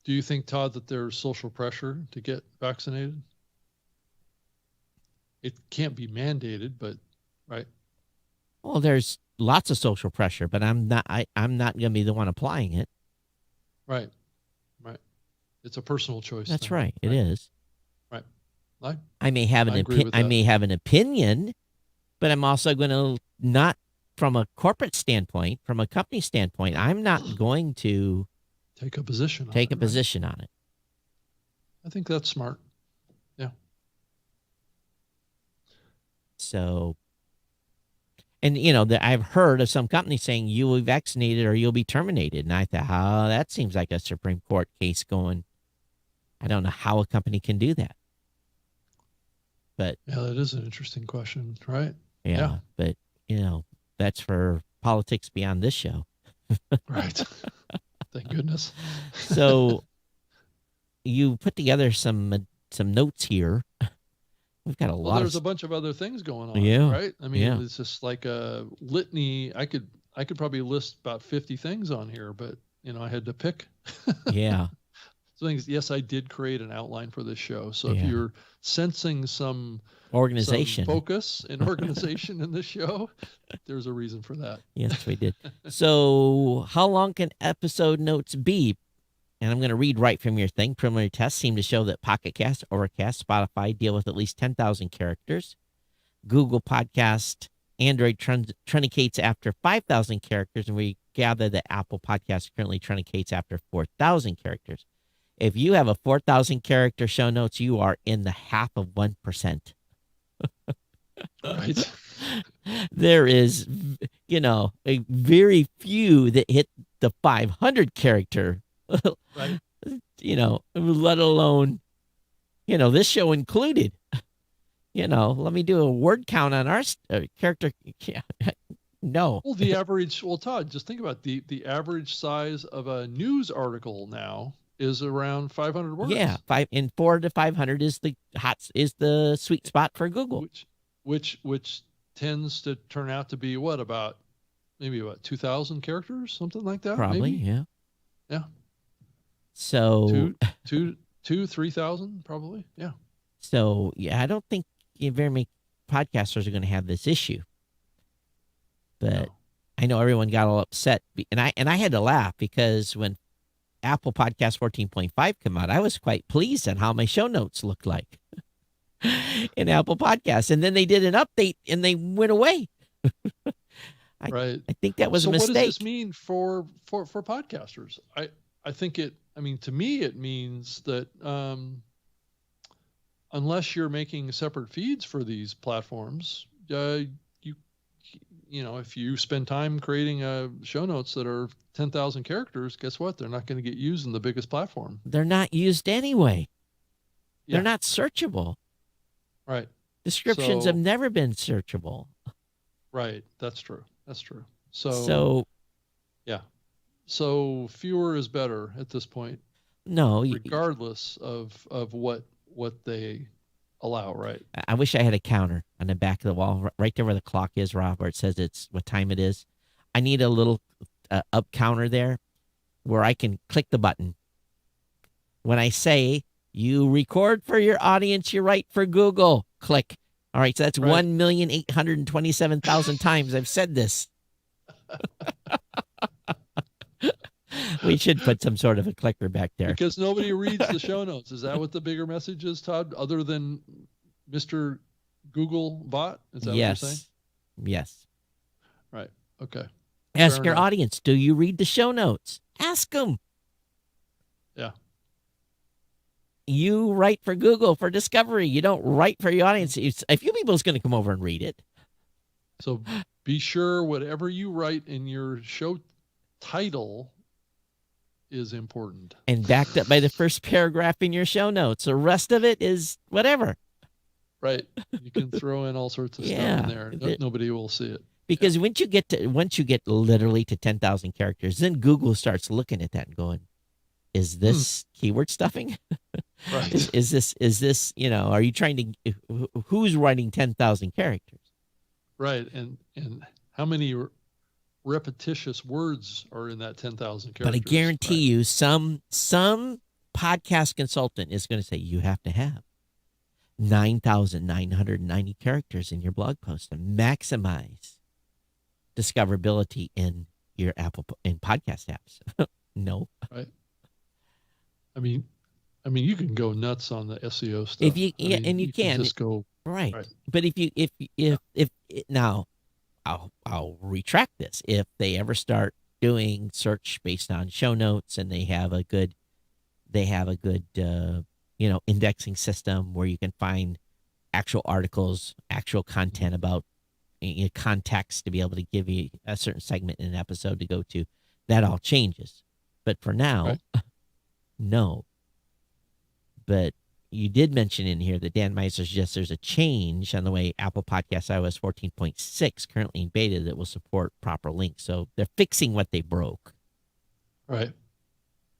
Do you think, Todd, that there's social pressure to get vaccinated? It can't be mandated, but right. Well, there's lots of social pressure, but I'm not going to be the one applying it. Right. It's a personal choice. That's right. It is. Right. I may have an opinion, but I'm also going to, not from a corporate standpoint, from a company standpoint, I'm not going to take a position on it. I think that's smart. Yeah. So, and I've heard of some companies saying you will be vaccinated or you'll be terminated. And I thought, that seems like a Supreme Court case going I don't know how a company can do that. But Yeah, that is an interesting question, right? yeah. But that's for politics beyond this show. Right. Thank goodness. So you put together some notes here. We've got a Well, lot there's a of bunch of other things going on, Yeah, right? I mean, yeah. it's just like a litany. I could probably list about 50 things on here, but I had to pick. Yeah. So things. Yes, I did create an outline for this show. So if Yeah. you're sensing some Organization. focus and organization in this show, there's a reason for that. Yes, we did. So how long can episode notes be? And I'm going to read right from your thing. Preliminary tests seem to show that Pocket Cast, Overcast, Spotify deal with at least 10,000 characters. Google Podcast, Android truncates after 5,000 characters, and we gather that Apple Podcast currently truncates after 4,000 characters. If you have a 4,000 character show notes, you are in the half of 1%. Right. There is, a very few that hit the 500 character. Right. Let alone, this show included. Let me do a word count on our character. No. Well, the average. Well, Todd, just think about the average size of a news article now is around 500 words. Yeah, 4 to 500 is the sweet spot for Google. Which tends to turn out to be maybe 2,000 characters, something like that. Probably, maybe? yeah. Yeah. So 3,000 probably. Yeah. So yeah, I don't think very many podcasters are going to have this issue. But No. I know everyone got all upset, and I had to laugh because when Apple Podcast 14.5 came out, I was quite pleased at how my show notes looked like in Apple Podcasts, and then they did an update and they went away. Right. I think that was a mistake. What does this mean for podcasters? I think to me it means that unless you're making separate feeds for these platforms, if you spend time creating show notes that are 10,000 characters, guess what? They're not going to get used in the biggest platform. They're not used anyway. Yeah. They're not searchable. Right. Descriptions have never been searchable. Right. That's true. So yeah. So fewer is better at this point. No, regardless of what they allow, right? I wish I had a counter on the back of the wall, right there where the clock is, Rob, where it says it's what time it is. I need a little up counter there where I can click the button. When I say you record for your audience, you write for Google, click. All right, so that's Right. 1,827,000 times I've said this. We should put some sort of a clicker back there. Because nobody reads the show notes. Is that what the bigger message is, Todd? Other than Mr. Google bot? Is that what you're saying? Yes. Right. Okay. Ask Fair your enough. audience, do you read the show notes? Ask them. Yeah. You write for Google for discovery. You don't write for your audience. A few people is going to come over and read it. So be sure whatever you write in your show title is important. And backed up by the first paragraph in your show notes. The rest of it is whatever. Right. You can throw in all sorts of Yeah. stuff in there. Nobody will see it. Because once you get literally to 10,000 characters, then Google starts looking at that and going, is this keyword stuffing? Right. Is this, are you trying to, who's writing 10,000 characters? Right. And how many repetitious words are in that 10,000 characters? But I guarantee you some podcast consultant is going to say you have to have 9,990 characters in your blog post to maximize discoverability in your Apple in podcast apps. No. Right. I mean, you can go nuts on the SEO stuff. If you you can just go right. Right. But if now I'll retract this. If they ever start doing search based on show notes and they have a good indexing system where you can find actual articles, actual content about context to be able to give you a certain segment in an episode to go to, that all changes. But for now, Right. no. But you did mention in here that Dan Meiser suggests there's a change on the way Apple Podcasts iOS 14.6 currently in beta that will support proper links. So they're fixing what they broke. Right.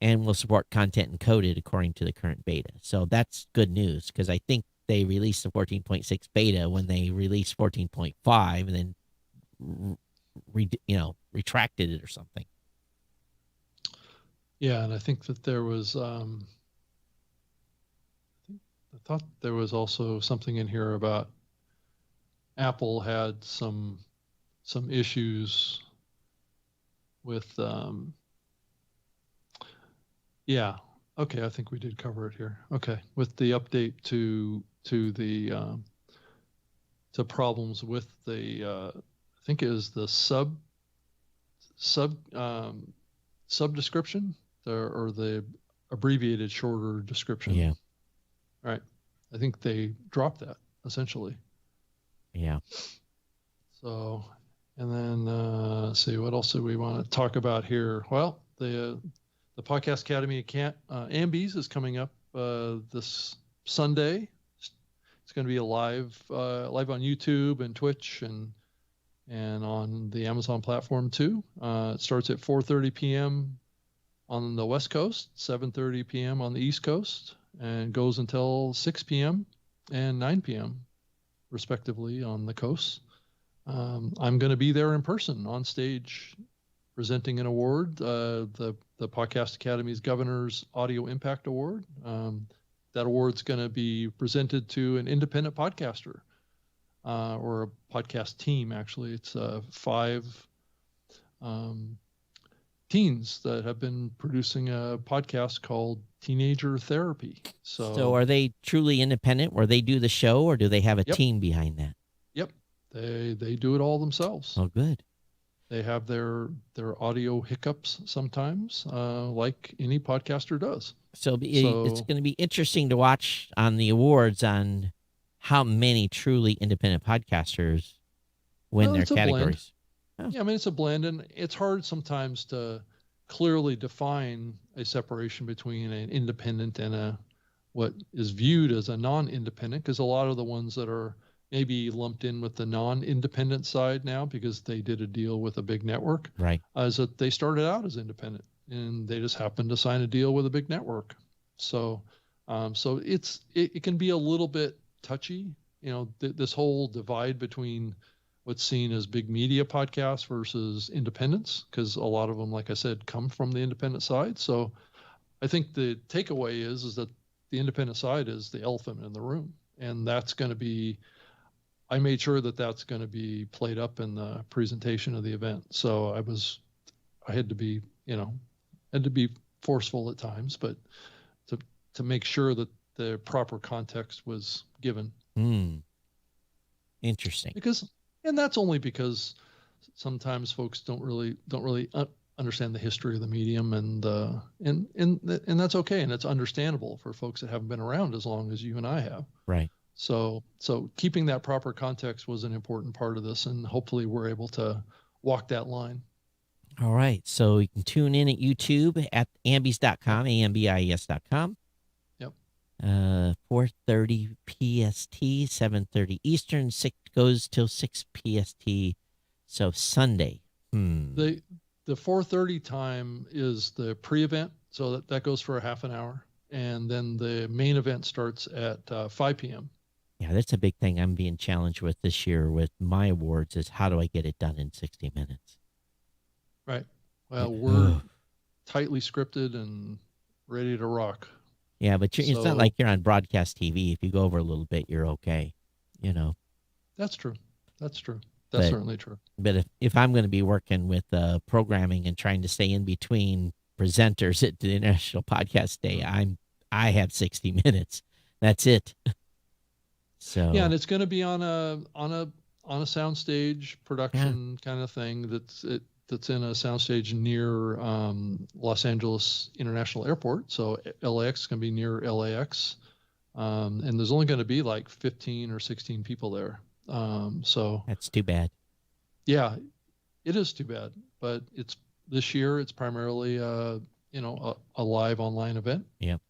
And will support content encoded according to the current beta. So that's good news because I think they released the 14.6 beta when they released 14.5 and then retracted it or something. Yeah, and I think that there was I thought there was also something in here about Apple had some issues with yeah. Okay, I think we did cover it here. Okay, with the update to the to problems with the I think it was the sub description or the abbreviated shorter description. Yeah. Right. I think they dropped that essentially. Yeah. So, and then let's see, what else do we want to talk about here? Well, the Podcast Academy Ambies is coming up this Sunday. It's going to be a live on YouTube and Twitch and on the Amazon platform too. It starts at 4:30 p.m. on the West Coast, 7:30 p.m. on the East Coast, and goes until 6 p.m. and 9 p.m. respectively on the coast. I'm going to be there in person on stage presenting an award, the Podcast Academy's Governor's Audio Impact Award. That award's going to be presented to an independent podcaster or a podcast team, actually. It's 5 teens that have been producing a podcast called Teenager Therapy. So are they truly independent where they do the show, or do they have a team behind that? Yep. They do it all themselves. Oh, good. They have their audio hiccups sometimes, like any podcaster does. So it's going to be interesting to watch on the awards on how many truly independent podcasters win their categories. Oh. Yeah, I mean, it's a blend, and it's hard sometimes to clearly define a separation between an independent and what is viewed as a non-independent, because a lot of the ones that are maybe lumped in with the non-independent side now because they did a deal with a big network, right? Is that they started out as independent and they just happened to sign a deal with a big network. So it can be a little bit touchy, this whole divide between what's seen as big media podcasts versus independents, because a lot of them, like I said, come from the independent side. So I think the takeaway is that the independent side is the elephant in the room, and that's going to be, I made sure that that's going to be played up in the presentation of the event. So I had to be forceful at times, but to make sure that the proper context was given. Interesting. And that's only because sometimes folks don't really understand the history of the medium, and that's okay, and it's understandable for folks that haven't been around as long as you and I have. Right. So keeping that proper context was an important part of this, and hopefully we're able to walk that line. All right. So you can tune in at YouTube at ambies.com, AMBIES.com. Yep. 4:30 PST, 7:30 Eastern, goes till 6 PST. So Sunday. The 4:30 time is the pre-event, so that goes for a half an hour, and then the main event starts at 5 p.m. Yeah, that's a big thing I'm being challenged with this year with my awards is how do I get it done in 60 minutes? Right. Well, we're tightly scripted and ready to rock. Yeah, but it's not like you're on broadcast TV. If you go over a little bit, you're okay. That's true. That's certainly true. But if I'm going to be working with programming and trying to stay in between presenters at the International Podcast Day, I have 60 minutes. That's it. So yeah, and it's going to be on a soundstage production kind of thing that's in a soundstage near Los Angeles International Airport. So LAX is going to be near LAX, and there's only going to be like 15 or 16 people there. So that's too bad. Yeah, it is too bad. But this year it's primarily a live online event. Yep.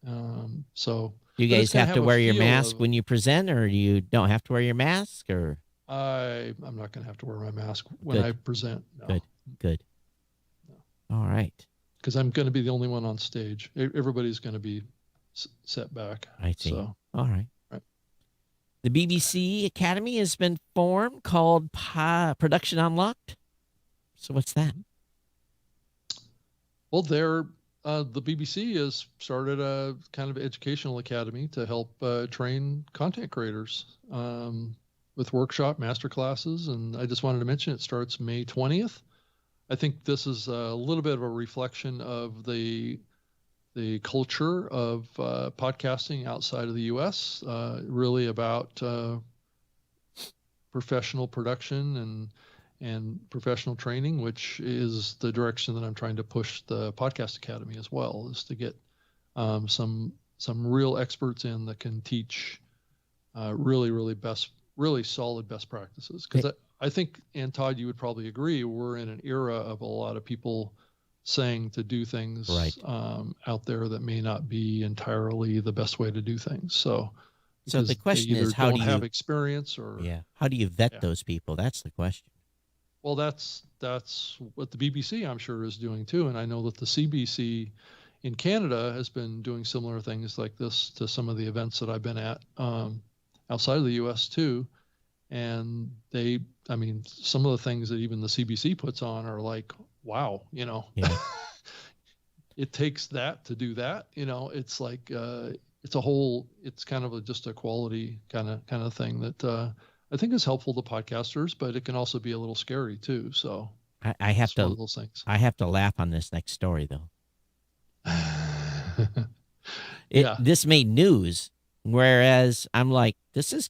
So Do you but it's guys gonna have to a wear your feel mask of- when you present, or you don't have to wear your mask, or? I'm not going to have to wear my mask when Good. I present. No. Good. All right. Because I'm going to be the only one on stage. Everybody's going to be set back. I see. So, all right. Right. The BBC Academy has been formed, called Production Unlocked. So what's that? Well, the BBC has started a kind of educational academy to help train content creators with workshop master classes. And I just wanted to mention it starts May 20th. I think this is a little bit of a reflection of the culture of podcasting outside of the U.S., really about professional production and professional training, which is the direction that I'm trying to push the Podcast Academy as well, is to get some real experts in that can teach really solid best practices. Because I think, and Todd, you would probably agree, we're in an era of a lot of people saying to do things out there that may not be entirely the best way to do things. So the question is, how do you have experience, or how do you vet those people? That's the question. Well, that's what the BBC, I'm sure, is doing too. And I know that the CBC in Canada has been doing similar things like this to some of the events that I've been at outside of the U.S. too. And some of the things that even the CBC puts on are like, wow, it takes that to do that. It's like it's kind of just a quality kind of thing that I think is helpful to podcasters, but it can also be a little scary too. So I have to, one of those things. I have to laugh on this next story though. This made news, whereas I'm like, this is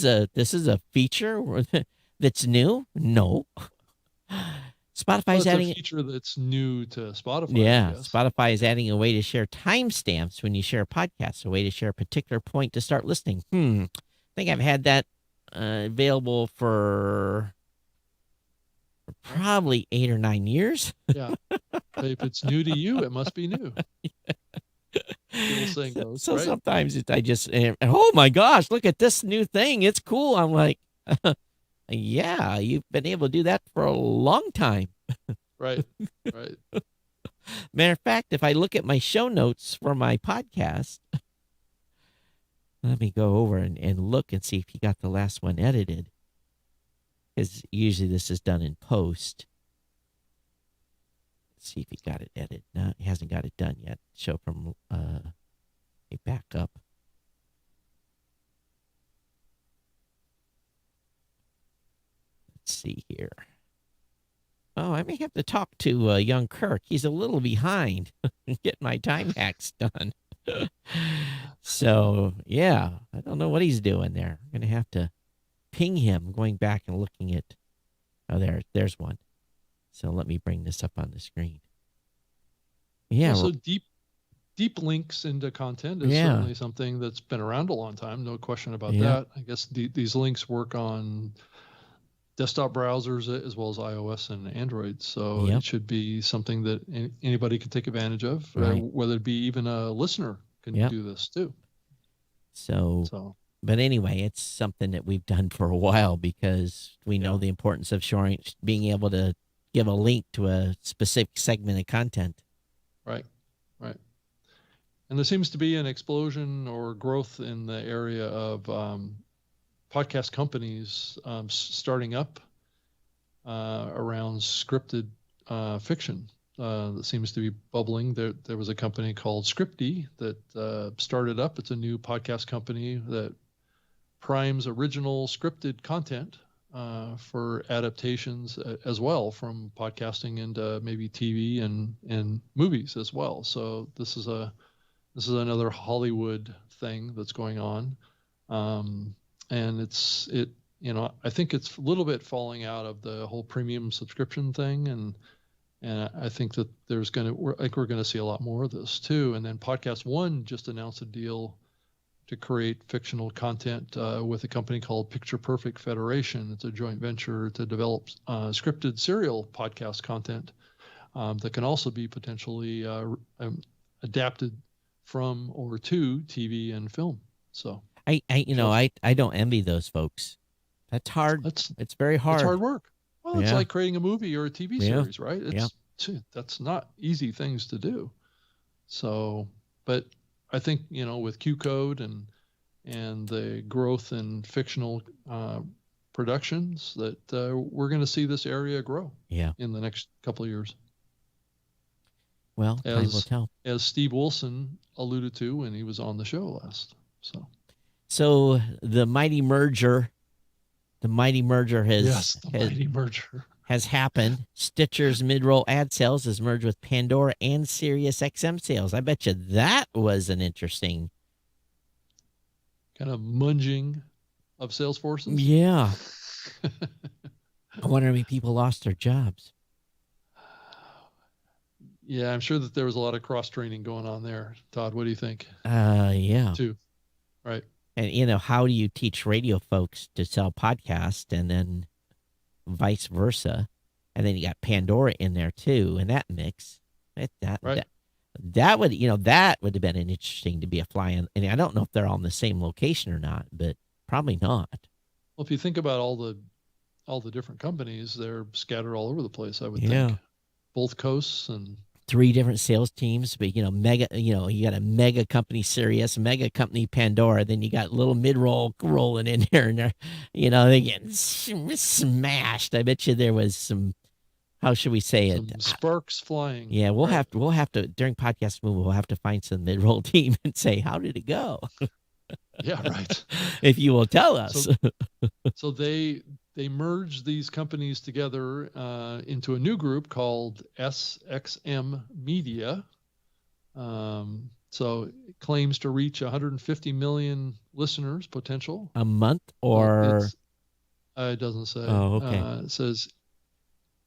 a feature that's new. No, Spotify's adding a feature that's new to Spotify. Yeah, Spotify is adding a way to share timestamps when you share podcasts, a way to share a particular point to start listening. I think I've had that available for probably 8 or 9 years. Yeah. If it's new to you, it must be new. So sometimes I just, oh my gosh, look at this new thing. It's cool. I'm like, yeah, you've been able to do that for a long time. Right. Matter of fact, if I look at my show notes for my podcast, let me go over and look and see if he got the last one edited. Because usually this is done in post. Let's see if he got it edited. No, he hasn't got it done yet. Show from a backup. Let's see here. Oh, I may have to talk to young Kirk. He's a little behind getting my time hacks done. So, yeah, I don't know what he's doing there. I'm going to have to ping him, going back and looking at, there's one. So let me bring this up on the screen. Yeah. Also, deep links into content is certainly something that's been around a long time. No question about that. I guess these links work on desktop browsers as well as iOS and Android. So it should be something that anybody can take advantage of, whether it be even a listener can do this too. So, but anyway, it's something that we've done for a while because we know the importance of being able to give a link to a specific segment of content. Right. And there seems to be an explosion or growth in the area of podcast companies starting up around scripted fiction. That seems to be bubbling. There was a company called Scripty that started up. It's a new podcast company that primes original scripted content for adaptations as well, from podcasting into maybe TV and movies as well. So this is another Hollywood thing that's going on, and I think it's a little bit falling out of the whole premium subscription thing, and I think that we're going to see a lot more of this too. And then Podcast One just announced a deal to create fictional content with a company called Picture Perfect Federation. It's a joint venture to develop scripted serial podcast content that can also be potentially adapted from or to TV and film. So I don't envy those folks. That's hard. that's It's very hard. it's hard work. Well, it's Yeah. like creating a movie or a TV Yeah. series, right? That's not easy things to do. So, but I think, with Q Code and the growth in fictional productions, that we're going to see this area grow Yeah. in the next couple of years, Well, time will tell. as Steve Wilson alluded to when he was on the show last. So the mighty merger has The mighty merger. has happened. Stitcher's mid-roll ad sales has merged with Pandora and Sirius XM sales. I bet you that was an interesting. Kind of munging of sales forces. Yeah. I wonder how many people lost their jobs. Yeah, I'm sure that there was a lot of cross training going on there. Todd, what do you think? Yeah. Too. Right. And how do you teach radio folks to sell podcasts and then vice versa? And then you got Pandora in there too, in that mix. Right. That would have been an interesting to be a fly in. And I don't know if they're all in the same location or not, but probably not. Well, if you think about all the different companies, they're scattered all over the place, I would Yeah. think. Both coasts and 3 different sales teams, but mega, you got a mega company Sirius, mega company Pandora, then you got little mid-roll rolling in here and there, they get smashed. I bet you there was some, how should we say some it? sparks flying. Yeah, we'll Right. have to during podcast movie, we'll have to find some mid-roll team and say, how did it go? Yeah, right. If you will tell us. So they merged these companies together into a new group called SXM Media. So it claims to reach 150 million listeners potential. A month or it doesn't say. Oh, okay. It says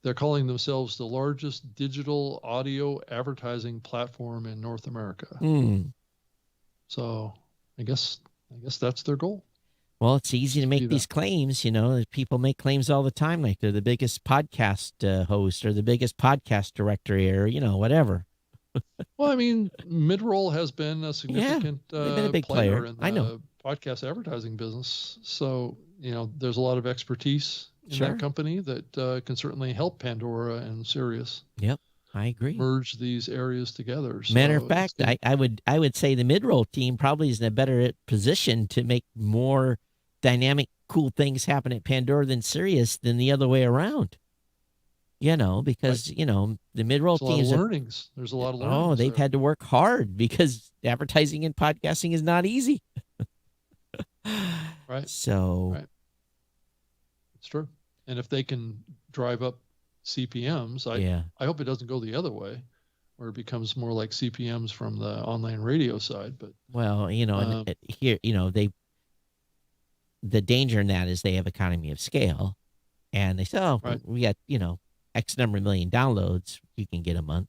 they're calling themselves the largest digital audio advertising platform in North America. So I guess that's their goal. Well, it's easy to make do these claims. People make claims all the time, like they're the biggest podcast host or the biggest podcast directory or, whatever. Well, I mean, Midroll has been a significant they've been a big player player. in I know. the podcast advertising business. So, there's a lot of expertise in Sure. that company that can certainly help Pandora and Sirius Yep, I agree. merge these areas together. Matter So of fact, it's gonna- I would say the mid-roll team probably is in a better position to make more dynamic, cool things happen at Pandora than Sirius than the other way around. Because the mid-roll There's a lot of teams. learnings. There's a lot of learnings. They've had to work hard because advertising and podcasting is not easy. Right. So. Right. It's true. And if they can drive up CPMs, I hope it doesn't go the other way, where it becomes more like CPMs from the online radio side. But Well, and here, the danger in that is they have economy of scale, and they say, Right. we got, X number of million downloads you can get a month.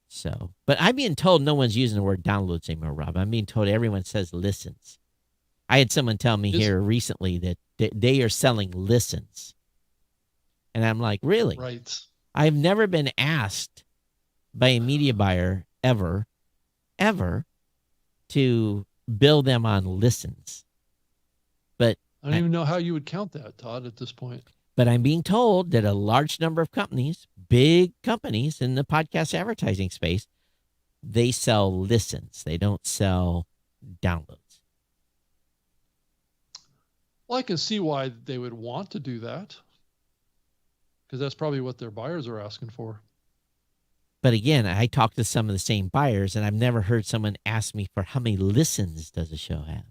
So, but I'm being told no one's using the word downloads anymore, Rob. I'm being told everyone says listens. I had someone tell me here recently that they are selling listens. And I'm like, really? right. I've never been asked by a media buyer ever to bill them on listens. But I don't even know how you would count that, Todd, at this point. I'm being told that a large number of companies, big companies in the podcast advertising space, they sell listens. They don't sell downloads. Well, I can see why they would want to do that, because that's probably what their buyers are asking for. But again, I talked to some of the same buyers, and I've never heard someone ask me for how many listens does a show have.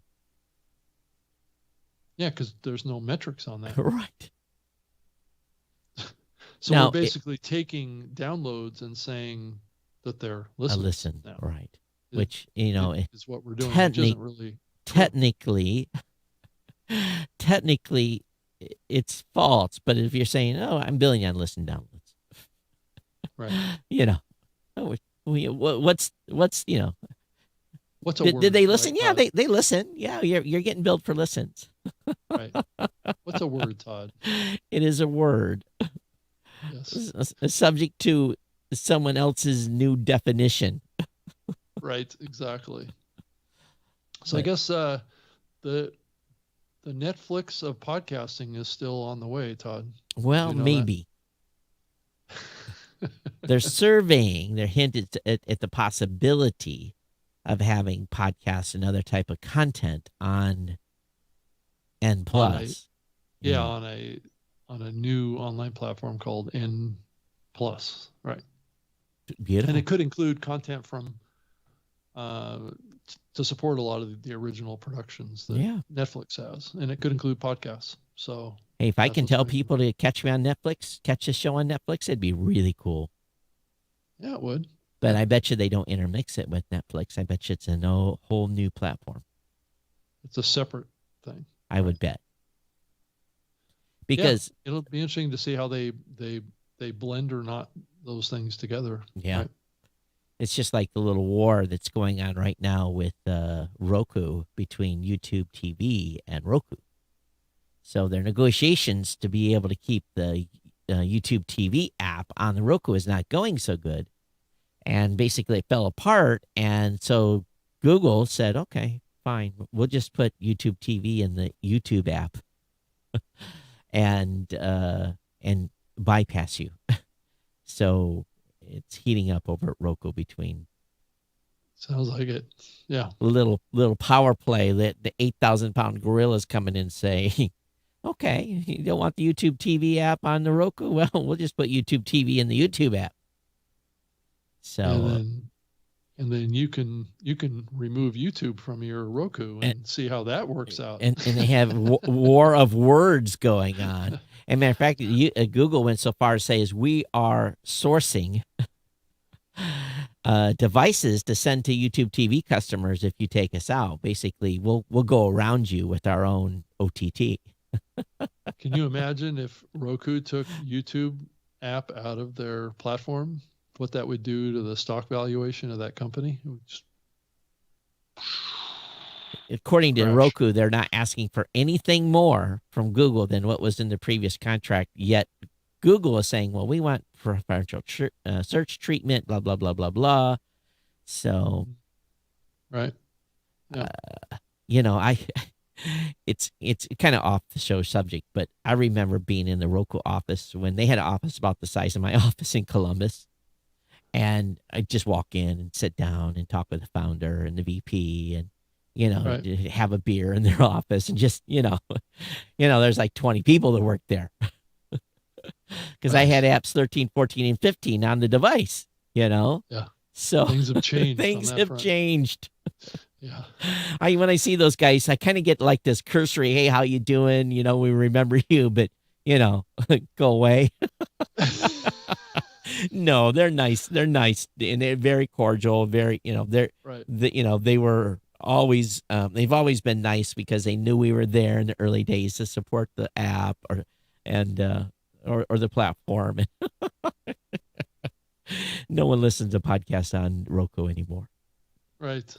Yeah, because there's no metrics on that. Right. So Now, we're basically taking downloads and saying that they're A listening. listen, now. right. It- Which, is what we're doing. Which isn't really technically it's false. But if you're saying, I'm billing on listen downloads, right. what's What's a word? did they listen? right, Yeah, Todd? they listen. Yeah, you're getting billed for listens. Right. What's a word, Todd? It is a word. Yes. Subject to someone else's new definition. Right. Exactly. So I But, guess the Netflix of podcasting is still on the way, Todd. Did well, you know that? maybe they're surveying. They're hinted at the possibility of having podcasts and other type of content on N On a plus. yeah, on a new online platform called N Plus, right? And Beautiful. it could include content from to support a lot of the original productions that Yeah. Netflix has, and it could include podcasts. So Hey, if I that's can what's tell going people to catch me on Netflix, catch the show on Netflix, it'd be really cool. Yeah, it would. But Yeah. I bet you they don't intermix it with Netflix. I bet you it's a whole new platform. It's a separate thing. I would bet. Because it'll be interesting to see how they blend or not those things together. yeah, Right? it's just like the little war that's going on right now with Roku between YouTube TV and Roku. So their negotiations to be able to keep the YouTube TV app on the Roku is not going so good. And basically it fell apart. And so Google said, okay, fine. We'll just put YouTube TV in the YouTube app and bypass you. So it's heating up over at Roku between Sounds like it. Yeah. little power play that the 8,000-pound gorilla's coming in saying, okay, you don't want the YouTube TV app on the Roku? Well, we'll just put YouTube TV in the YouTube app. So and then you can remove YouTube from your Roku and see how that works out. and they have war of words going on. And matter of fact, Google went so far as to say is we are sourcing devices to send to YouTube TV customers if you take us out. Basically, we'll go around you with our own OTT. Can you imagine if Roku took YouTube app out of their platform? What that would do to the stock valuation of that company? It would just According to crash. Roku, they're not asking for anything more from Google than what was in the previous contract. Yet Google is saying, well, we want preferential search treatment, blah, blah, blah, blah, blah. So, right. Yeah. It's kind of off the show subject, but I remember being in the Roku office when they had an office about the size of my office in Columbus. And I'd just walk in and sit down and talk with the founder and the VP and, Right. have a beer in their office and just, there's like 20 people that work there. Because I had apps 13, 14, and 15 on the device, Yeah. So Things have changed. things on that have front. changed. Yeah. When I see those guys, I kind of get like this cursory, hey, how you doing? We remember you, but, go away. No, they're nice. They're nice. And they're very cordial, very, Right. they were always, they've always been nice because they knew we were there in the early days to support the app or the platform. No one listens to podcasts on Roku anymore. Right.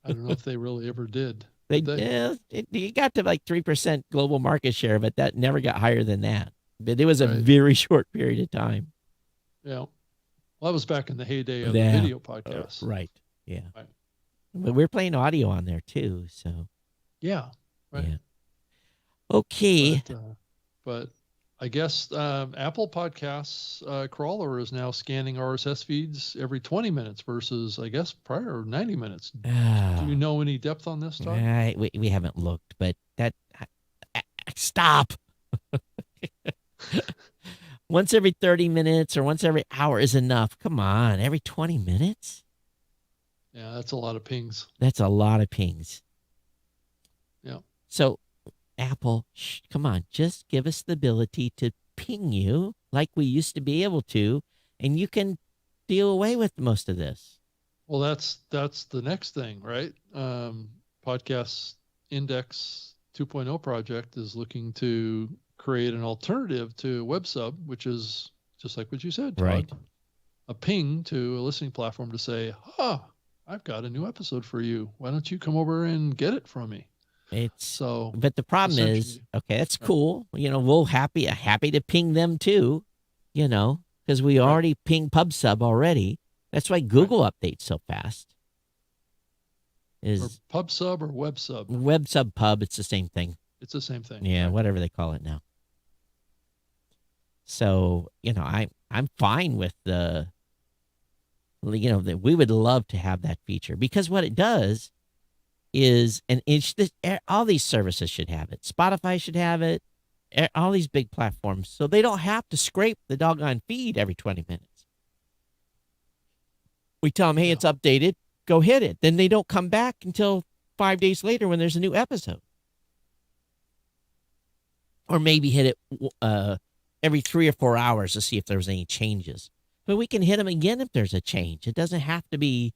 I don't know if they really ever did. You got to like 3% global market share, but that never got higher than that. But it was a Right. very short period of time. Yeah. Well, that was back in the heyday of Yeah. the video podcasts. Right. Yeah. Right. But we're playing audio on there too. So, Yeah. Right. yeah. Okay. But I guess Apple Podcasts crawler is now scanning RSS feeds every 20 minutes versus, I guess, prior 90 minutes. Do you know any depth on this, Todd? We haven't looked, but stop. Once every 30 minutes or once every hour is enough. Come on, every 20 minutes? Yeah, that's a lot of pings. That's a lot of pings. Yeah. So, Apple, come on, just give us the ability to ping you like we used to be able to, and you can deal away with most of this. Well, that's the next thing, right? Podcast Index 2.0 project is looking to create an alternative to WebSub, which is just like what you said, Todd. Right. A ping to a listening platform to say, I've got a new episode for you. Why don't you come over and get it from me? But the problem is, okay, that's cool. We'll happy to ping them too, because we already ping PubSub already. That's why Google updates so fast. Or Is PubSub or WebSub? WebSub Pub, it's the same thing. It's the same thing. Yeah, right? whatever they call it now. So, I'm fine with that we would love to have that feature, because what it does is all these services should have it. Spotify should have it. All these big platforms, so they don't have to scrape the doggone feed every 20 minutes. We tell them, hey, it's updated, go hit it. Then they don't come back until 5 days later when there's a new episode. Or maybe hit it every 3 or 4 hours to see if there's any changes. But we can hit them again if there's a change. It doesn't have to be.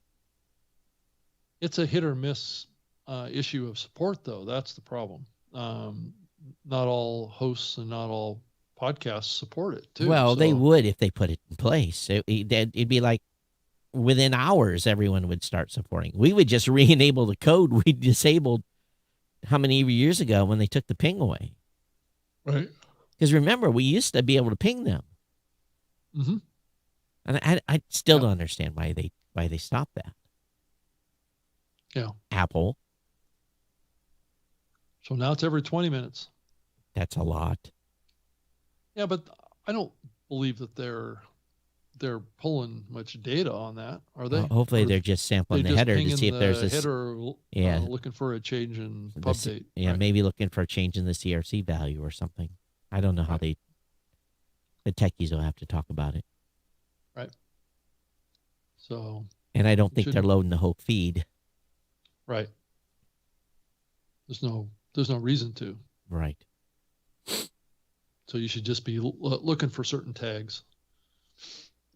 It's a hit or miss issue of support, though. That's the problem. Not all hosts and not all podcasts support it, too. Well, they would if they put it in place. It'd be like within hours, everyone would start supporting. We would just re-enable the code we disabled how many years ago when they took the ping away. Right. Because remember, we used to be able to ping them. Mm-hmm. And I still don't understand why they stopped that. Yeah. Apple. So now it's every 20 minutes. That's a lot. Yeah, but I don't believe that they're pulling much data on that, are they? Hopefully Or they're just sampling the just header to pinging see if there's the a header, yeah. Looking for a change in pub date. Yeah, right? maybe looking for a change in the CRC value or something. I don't know how the techies will have to talk about it. Right. So. And I don't think they're loading the whole feed. Right. There's no reason to. Right. So you should just be looking for certain tags.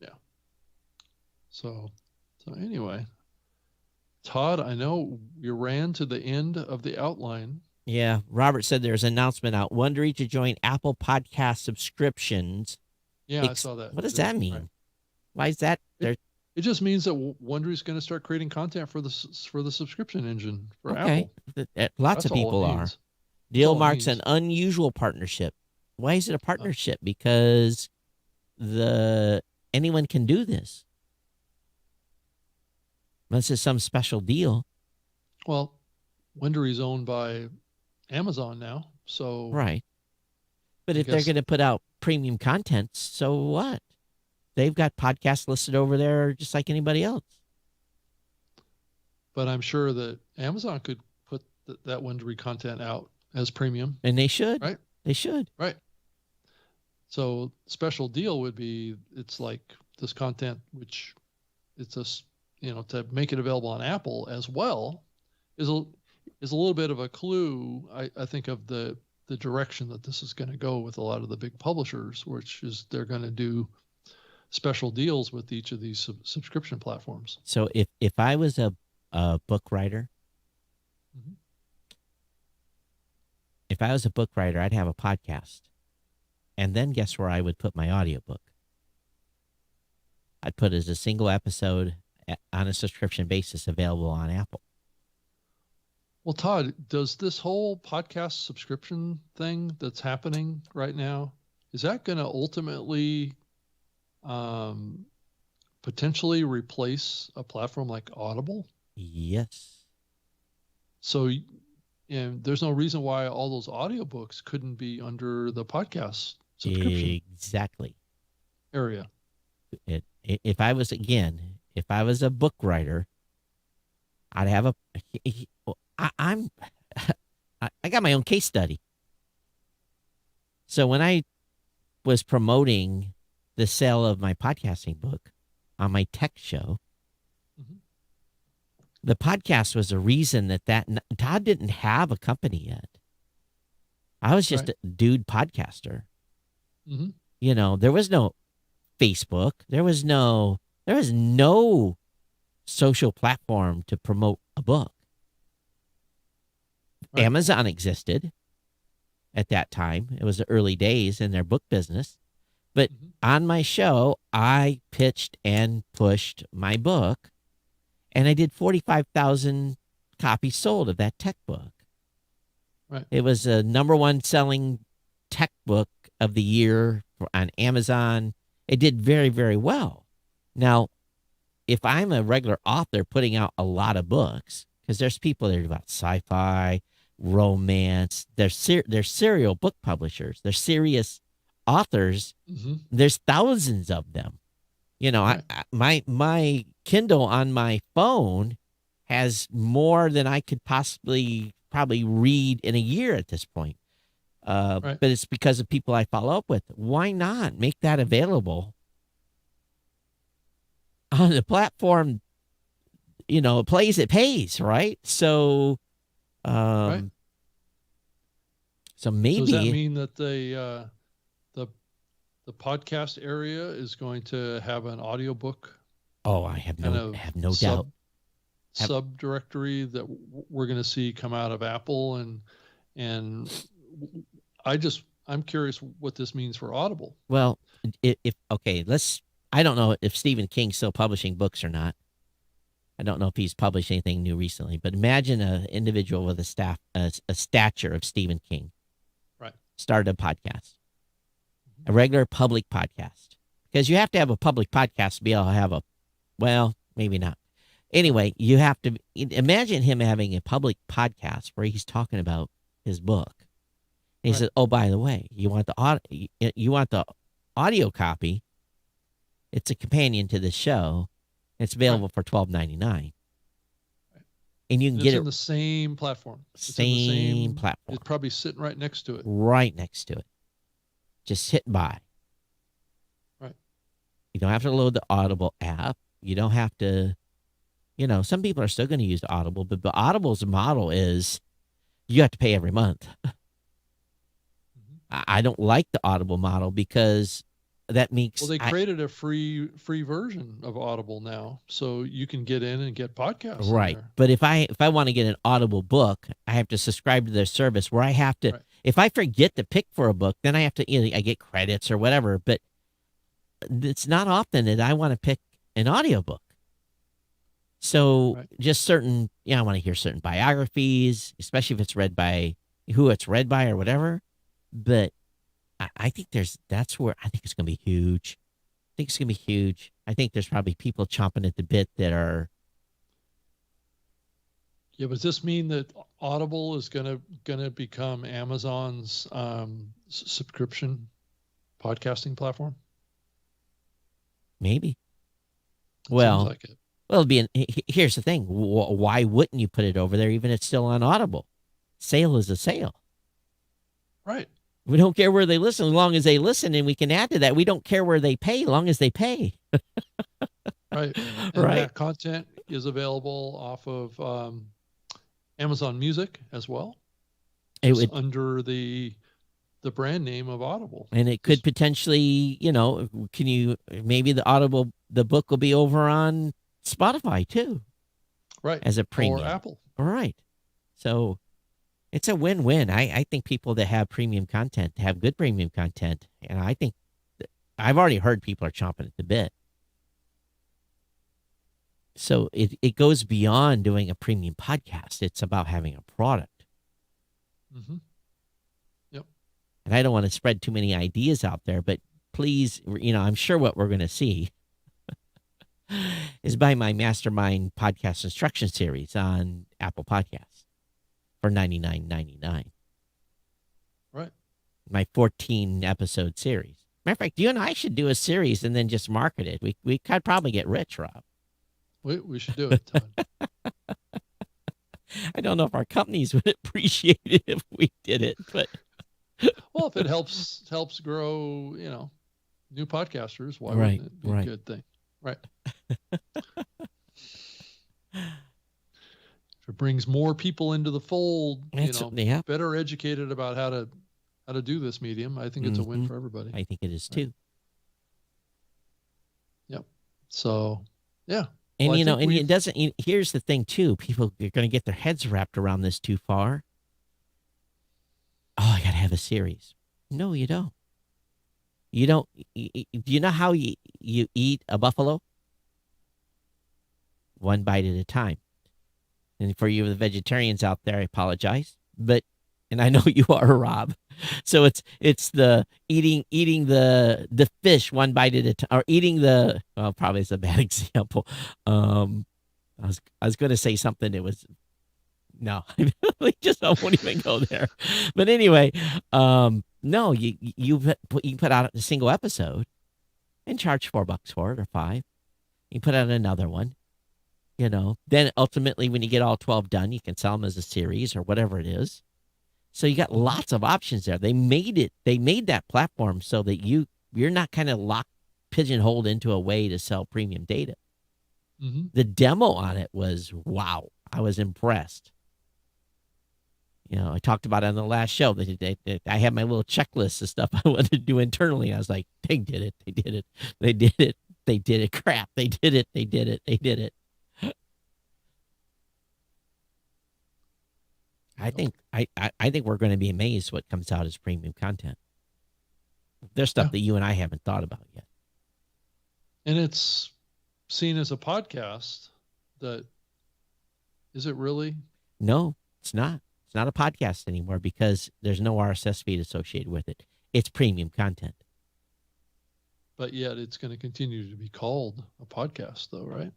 Yeah. So anyway, Todd, I know you ran to the end of the outline. Yeah. Robert said there's an announcement out. Wondery to join Apple Podcast subscriptions. Yeah, I saw that. What does that mean? Right. Why is that? It just means that Wondery is going to start creating content for the subscription engine for Apple. Lots of people are. Deal marks an unusual partnership. Why is it a partnership? Because anyone can do this. Unless it's some special deal. Well, Wondery is owned by Amazon now, so right. But if they're going to put out premium content, so what? They've got podcasts listed over there just like anybody else. But I'm sure that Amazon could put that Wondery content out as premium. And they should. Right? They should. Right. So special deal would be, it's like this content, which it's to make it available on Apple as well is a little bit of a clue, I think, of the direction that this is going to go with a lot of the big publishers, which is they're going to do special deals with each of these subscription platforms. So if I was a book writer, mm-hmm. If I was a book writer, I'd have a podcast. And then guess where I would put my audiobook? I'd put it as a single episode on a subscription basis available on Apple. Well, Todd, does this whole podcast subscription thing that's happening right now, is that going to ultimately potentially replace a platform like Audible? Yes. So there's no reason why all those audiobooks couldn't be under the podcast subscription exactly area. If I was a book writer, I'd have I got my own case study. So when I was promoting the sale of my podcasting book on my tech show, mm-hmm. the podcast was a reason that Todd didn't have a company yet. I was just a dude podcaster. Mm-hmm. There was no Facebook. There was no social platform to promote a book. Right. Amazon existed at that time. It was the early days in their book business. But mm-hmm. on my show, I pitched and pushed my book, and I did 45,000 copies sold of that tech book. Right. It was a #1 selling tech book of the year on Amazon It did very, very well. Now, if I'm a regular author putting out a lot of books, because there's people that are about sci-fi, romance, they're serial book publishers, they're serious authors. Mm-hmm. There's thousands of them. You know, Right. my Kindle on my phone has more than I could probably read in a year at this point. Right. But it's because of people I follow up with. Why not make that available on the platform? You know, it pays, right? So, Right. so So does that maybe, mean that the podcast area is going to have an audiobook oh, I have kind no of have no doubt. Have- subdirectory that we're going to see come out of Apple, and I'm curious what this means for Audible. Well, if okay, I don't know if Stephen King's still publishing books or not. I don't know if he's published anything new recently, but imagine an individual with a stature of Stephen King Right. started a podcast, a regular public podcast, because you have to have a public podcast to be able to have well, maybe not. Anyway, you have to imagine him having a public podcast where he's talking about his book. And he Right. said, "Oh, by the way, you want the audio copy? It's a companion to this show. It's available for $12.99, and you can And get it's it in the same platform. It's in same the same platform, It's probably sitting right next to it. right next to it. Just hit buy. Right. You don't have to load the Audible app. You don't have to. You know, some people are still going to use Audible, but Audible's model is you have to pay every month. Mhm. I don't like the Audible model because that makes Well, they created a free version of Audible now, so you can get in and get podcasts. in right. there. But if I want to get an Audible book, I have to subscribe to their service where I have to. Right. If I forget to pick for a book, then I have to. I get credits or whatever. But it's not often that I want to pick an audiobook. So Right. just certain, I want to hear certain biographies, especially if it's read by who it's read by or whatever. But I think that's where I think it's going to be huge. I think it's going to be huge. I think there's probably people chomping at the bit that are, Yeah, but does this mean that Audible is gonna become Amazon's subscription podcasting platform? maybe. It Well, seems like it. well, here's the thing. Why wouldn't you put it over there even if it's still on Audible? Sale is a sale. Right. We don't care where they listen as long as they listen, and we can add to that. We don't care where they pay as long as they pay. Right. And Right. that content is available off of Amazon Music as well. It Just would, under the brand name of Audible. and it could potentially, maybe the book will be over on Spotify too Right. as a Or premium. Apple. All right. So it's a win-win. I think people that have premium content have good premium content. And I think I've already heard people are chomping at the bit. So it goes beyond doing a premium podcast. It's about having a product. Hmm. And I don't want to spread too many ideas out there, but please, I'm sure what we're going to see is by my Mastermind podcast instruction series on Apple Podcasts for $99.99. Right. My 14 episode series. Matter of fact, you and I should do a series and then just market it. We could probably get rich, Rob. We should do it, Todd. I don't know if our companies would appreciate it if we did it, but Well, if it helps grow, new podcasters, why Right, wouldn't it be right. a good thing? Right. If it brings more people into the fold, yeah, better educated about how to do this medium, I think it's a win Mhm. for everybody. I think it is too. So, yeah. And Well, I think and we've- it doesn't. Here's the thing too: people are going to get their heads wrapped around this too far. Oh, I got to have a series. No, you don't. You don't. Do you know how you eat a buffalo? One bite at a time. And for you the vegetarians out there, I apologize, and and I know you are, Rob. So it's the eating the fish one bite at a time, or eating the, well, probably is a bad example. I was going to say something that was, no, I won't even go there. But anyway, no, you put out a single episode and charge $4 for it, or 5. You put out another one. Then ultimately when you get all 12 done, you can sell them as a series or whatever it is. So you got lots of options there. They made that platform so that you're not kind of pigeonholed into a way to sell premium data. Mm-hmm. The demo on it was, wow. I was impressed. I talked about it on the last show that I had my little checklist of stuff I wanted to do internally. And I was like, they did it. They did it. They did it. They did it. Crap. They did it. They did it. They did it. I think we're going to be amazed what comes out as premium content. There's stuff that you and I haven't thought about yet. And it's seen as a podcast. Is it really? No, it's not. It's not a podcast anymore because there's no RSS feed associated with it. It's premium content. But yet it's going to continue to be called a podcast, though, right?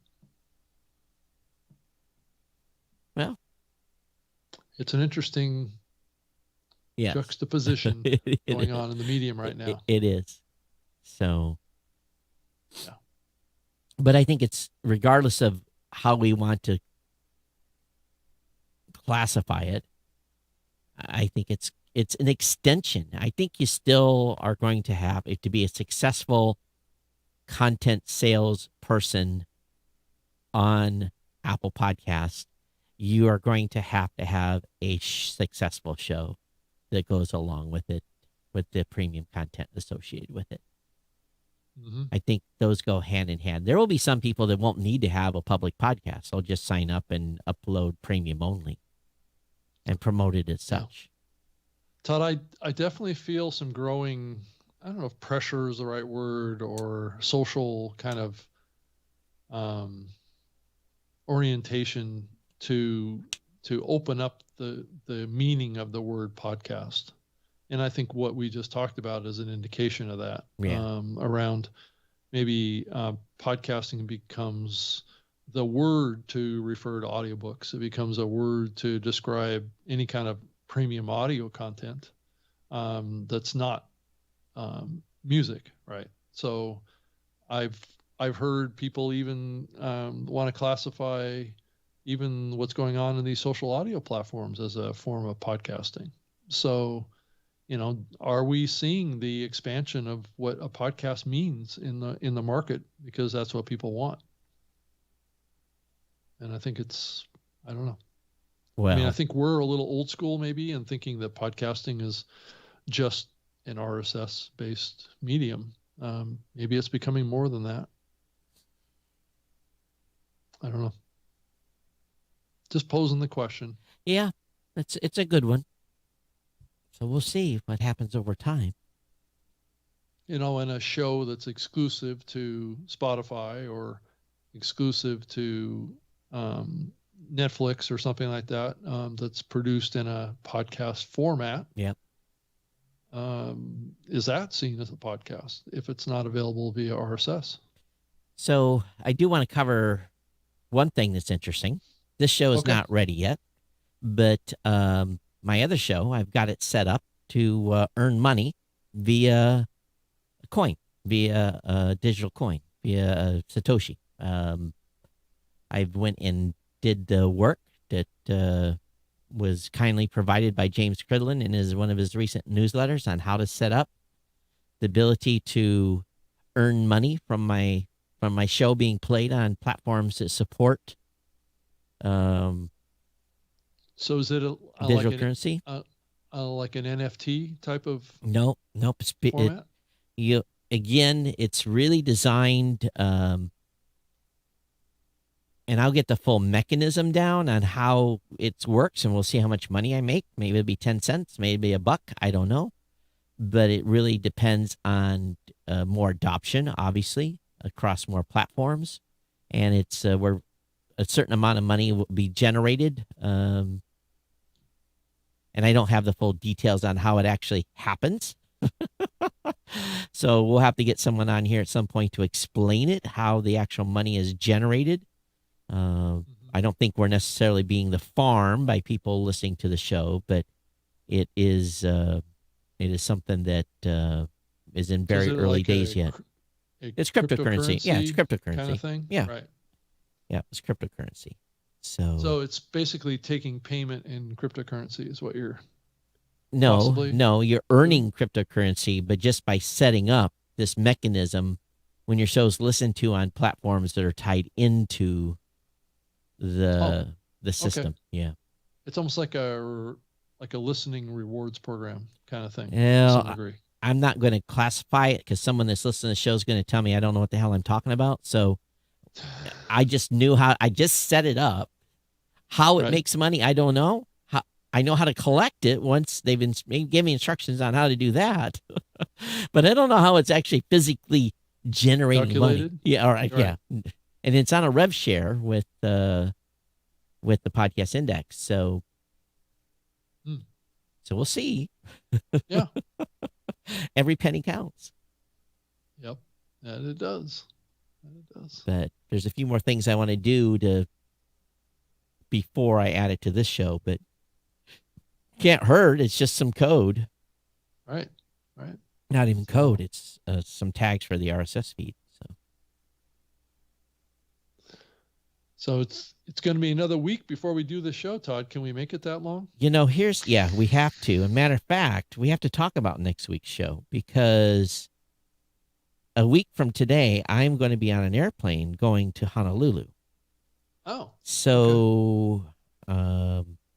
Well, it's an interesting juxtaposition going on in the medium right now. It is. So, yeah. But I think it's, regardless of how we want to classify it, I think it's an extension. I think you still are going to have, if to be a successful content sales person on Apple Podcasts, you are going to have a successful show that goes along with it, with the premium content associated with it. Mm-hmm. I think those go hand in hand. There will be some people that won't need to have a public podcast. They'll just sign up and upload premium only and promote it as such. Todd, I definitely feel some growing, I don't know if pressure is the right word, or social kind of orientation to open up the meaning of the word podcast. And I think what we just talked about is an indication of that. Yeah. Around maybe podcasting becomes the word to refer to audiobooks. It becomes a word to describe any kind of premium audio content that's not music, right? So I've heard people even want to classify even what's going on in these social audio platforms as a form of podcasting. So, are we seeing the expansion of what a podcast means in the market, because that's what people want? And I think I don't know. Well, I mean, I think we're a little old school maybe in thinking that podcasting is just an RSS based medium. Maybe it's becoming more than that. I don't know. Just posing the question. Yeah, it's a good one. So we'll see what happens over time. In a show that's exclusive to Spotify or exclusive to Netflix or something like that, that's produced in a podcast format. Yep. Is that seen as a podcast if it's not available via RSS? So I do want to cover one thing that's interesting. This show is not ready yet, but my other show, I've got it set up to earn money via a coin, via a digital coin, via Satoshi. I went and did the work that was kindly provided by James Cridlin in one of his recent newsletters on how to set up the ability to earn money from my show being played on platforms that support so is it digital currency? Like an NFT type of Nope. format? It's really designed, and I'll get the full mechanism down on how it works, and we'll see how much money I make. Maybe it'll be 10 cents, maybe $1. I don't know. But it really depends on more adoption, obviously, across more platforms. And it's where a certain amount of money will be generated. And and I don't have the full details on how it actually happens. So we'll have to get someone on here at some point to explain it, how the actual money is generated. I don't think we're necessarily being the farm by people listening to the show, but it is something that is in very early days yet. It's cryptocurrency. Yeah, it's cryptocurrency kind of thing. Yeah. Right. Yeah, it's cryptocurrency. So it's basically taking payment in cryptocurrency is what you're. no, possibly. no, you're earning cryptocurrency, but just by setting up this mechanism when your show's listened to on platforms that are tied into the system. Yeah. It's almost like a listening rewards program kind of thing. Yeah, to some degree. I'm not going to classify it because someone that's listening to the show is going to tell me I don't know what the hell I'm talking about. So I just knew how. I just set it up. How it Right. makes money, I don't know. How I know how to collect it once they've been give me instructions on how to do that, but I don't know how it's actually physically generating money. Calculated? Yeah, all right, Right. yeah, and it's on a rev share with the podcast index. So, Hmm. so we'll see. Yeah. Every penny counts. Yep. And it does. And it does. But there's a few more things I want to do before I add it to this show, but can't hurt. It's just some code, Right. Right. not even code. It's some tags for the RSS feed. So it's going to be another week before we do the show, Todd. Can we make it that long? We have to. As a matter of fact, we have to talk about next week's show because a week from today, I'm going to be on an airplane going to Honolulu. Oh. So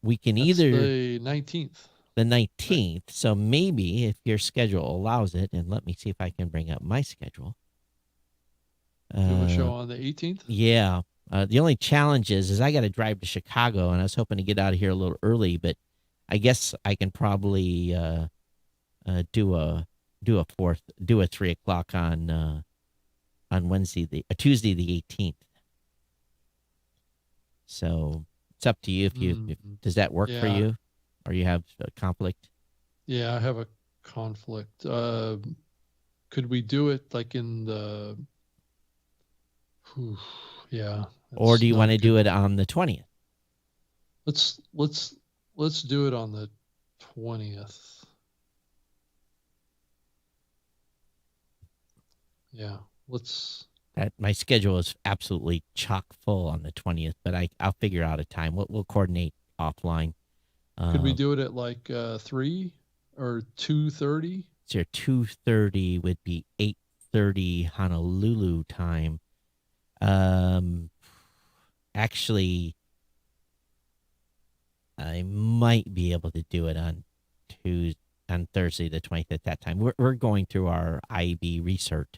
we can That's either the 19th. the 19th. So maybe if your schedule allows it, and let me see if I can bring up my schedule. Do a show on the 18th? Yeah. The only challenge is I got to drive to Chicago, and I was hoping to get out of here a little early, but I guess I can probably do a 3 o'clock on Tuesday the 18th. So it's up to you if does that work for Yeah. you, or you have a conflict? Yeah, I have a conflict. Could we do it like in the? Yeah. Or do you want to do it on the 20th? Let's do it on the 20th. Yeah, let's. My schedule is absolutely chock full on the 20th, but I'll figure out a time. We'll coordinate offline. Could we do it at like 3 or 2:30? So your 2:30 would be 8:30 Honolulu time. Actually, I might be able to do it on Thursday the 20th at that time. We're going through our IB research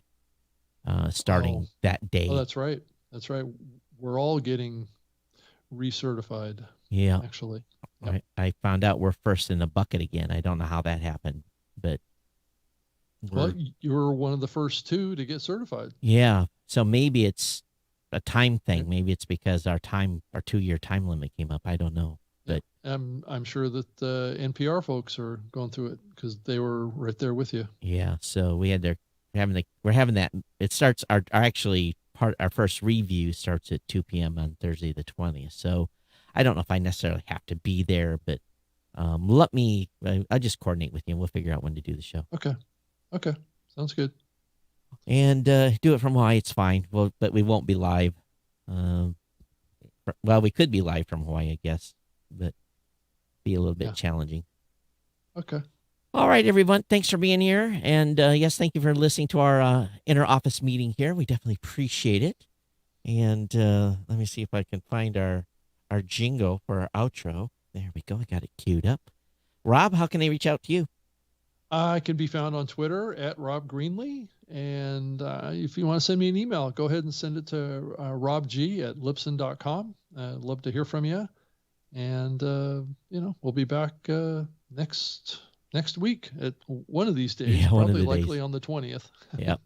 starting that day. Oh, that's right. That's right. We're all getting recertified. Yeah. Actually. Yep. I found out we're first in the bucket again. I don't know how that happened, but Well, you were one of the first two to get certified. yeah. So maybe it's a time thing. Maybe it's because our 2-year time limit came up. I don't know. But I'm sure that the NPR folks are going through it because they were right there with you. yeah, so we're having that. It starts our first review starts at 2 p.m. on Thursday the 20th. So I don't know if I necessarily have to be there, but I'll just coordinate with you and we'll figure out when to do the show. Okay. Sounds good. And do it from Hawaii. It's fine. But we won't be live. Well, we could be live from Hawaii, I guess, but be a little bit challenging. Okay. All right, everyone. Thanks for being here. And yes, thank you for listening to our inner office meeting here. We definitely appreciate it. And let me see if I can find our jingle for our outro. There we go. I got it queued up. Rob, how can they reach out to you? I can be found on Twitter at Rob Greenlee. And if you want to send me an email, go ahead and send it to robg@libsyn.com. I'd love to hear from you. And, we'll be back next week at one of these days, Yeah, one of probably the likely days. on the 20th. Yep.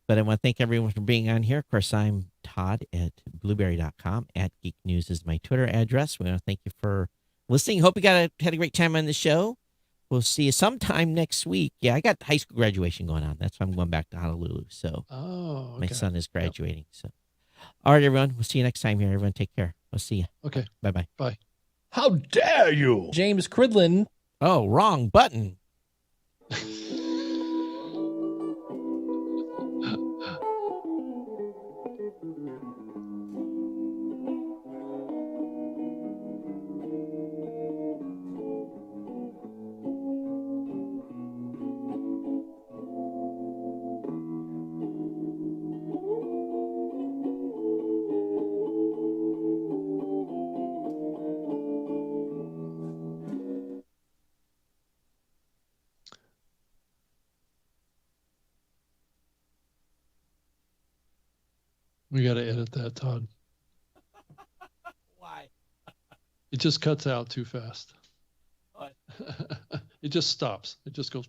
But I want to thank everyone for being on here. Of course, I'm Todd at blueberry.com. At Geek News is my Twitter address. We want to thank you for listening. Hope you had a great time on the show. We'll see you sometime next week. Yeah, I got high school graduation going on. That's why I'm going back to Honolulu. So my son is graduating. So, all right, everyone. We'll see you next time here. Everyone, take care. We'll see you. Okay. Bye-bye. Bye. How dare you? James Cridlin. Oh, wrong button. We got to edit that, Todd. Why? It just cuts out too fast. What? It just stops. It just goes.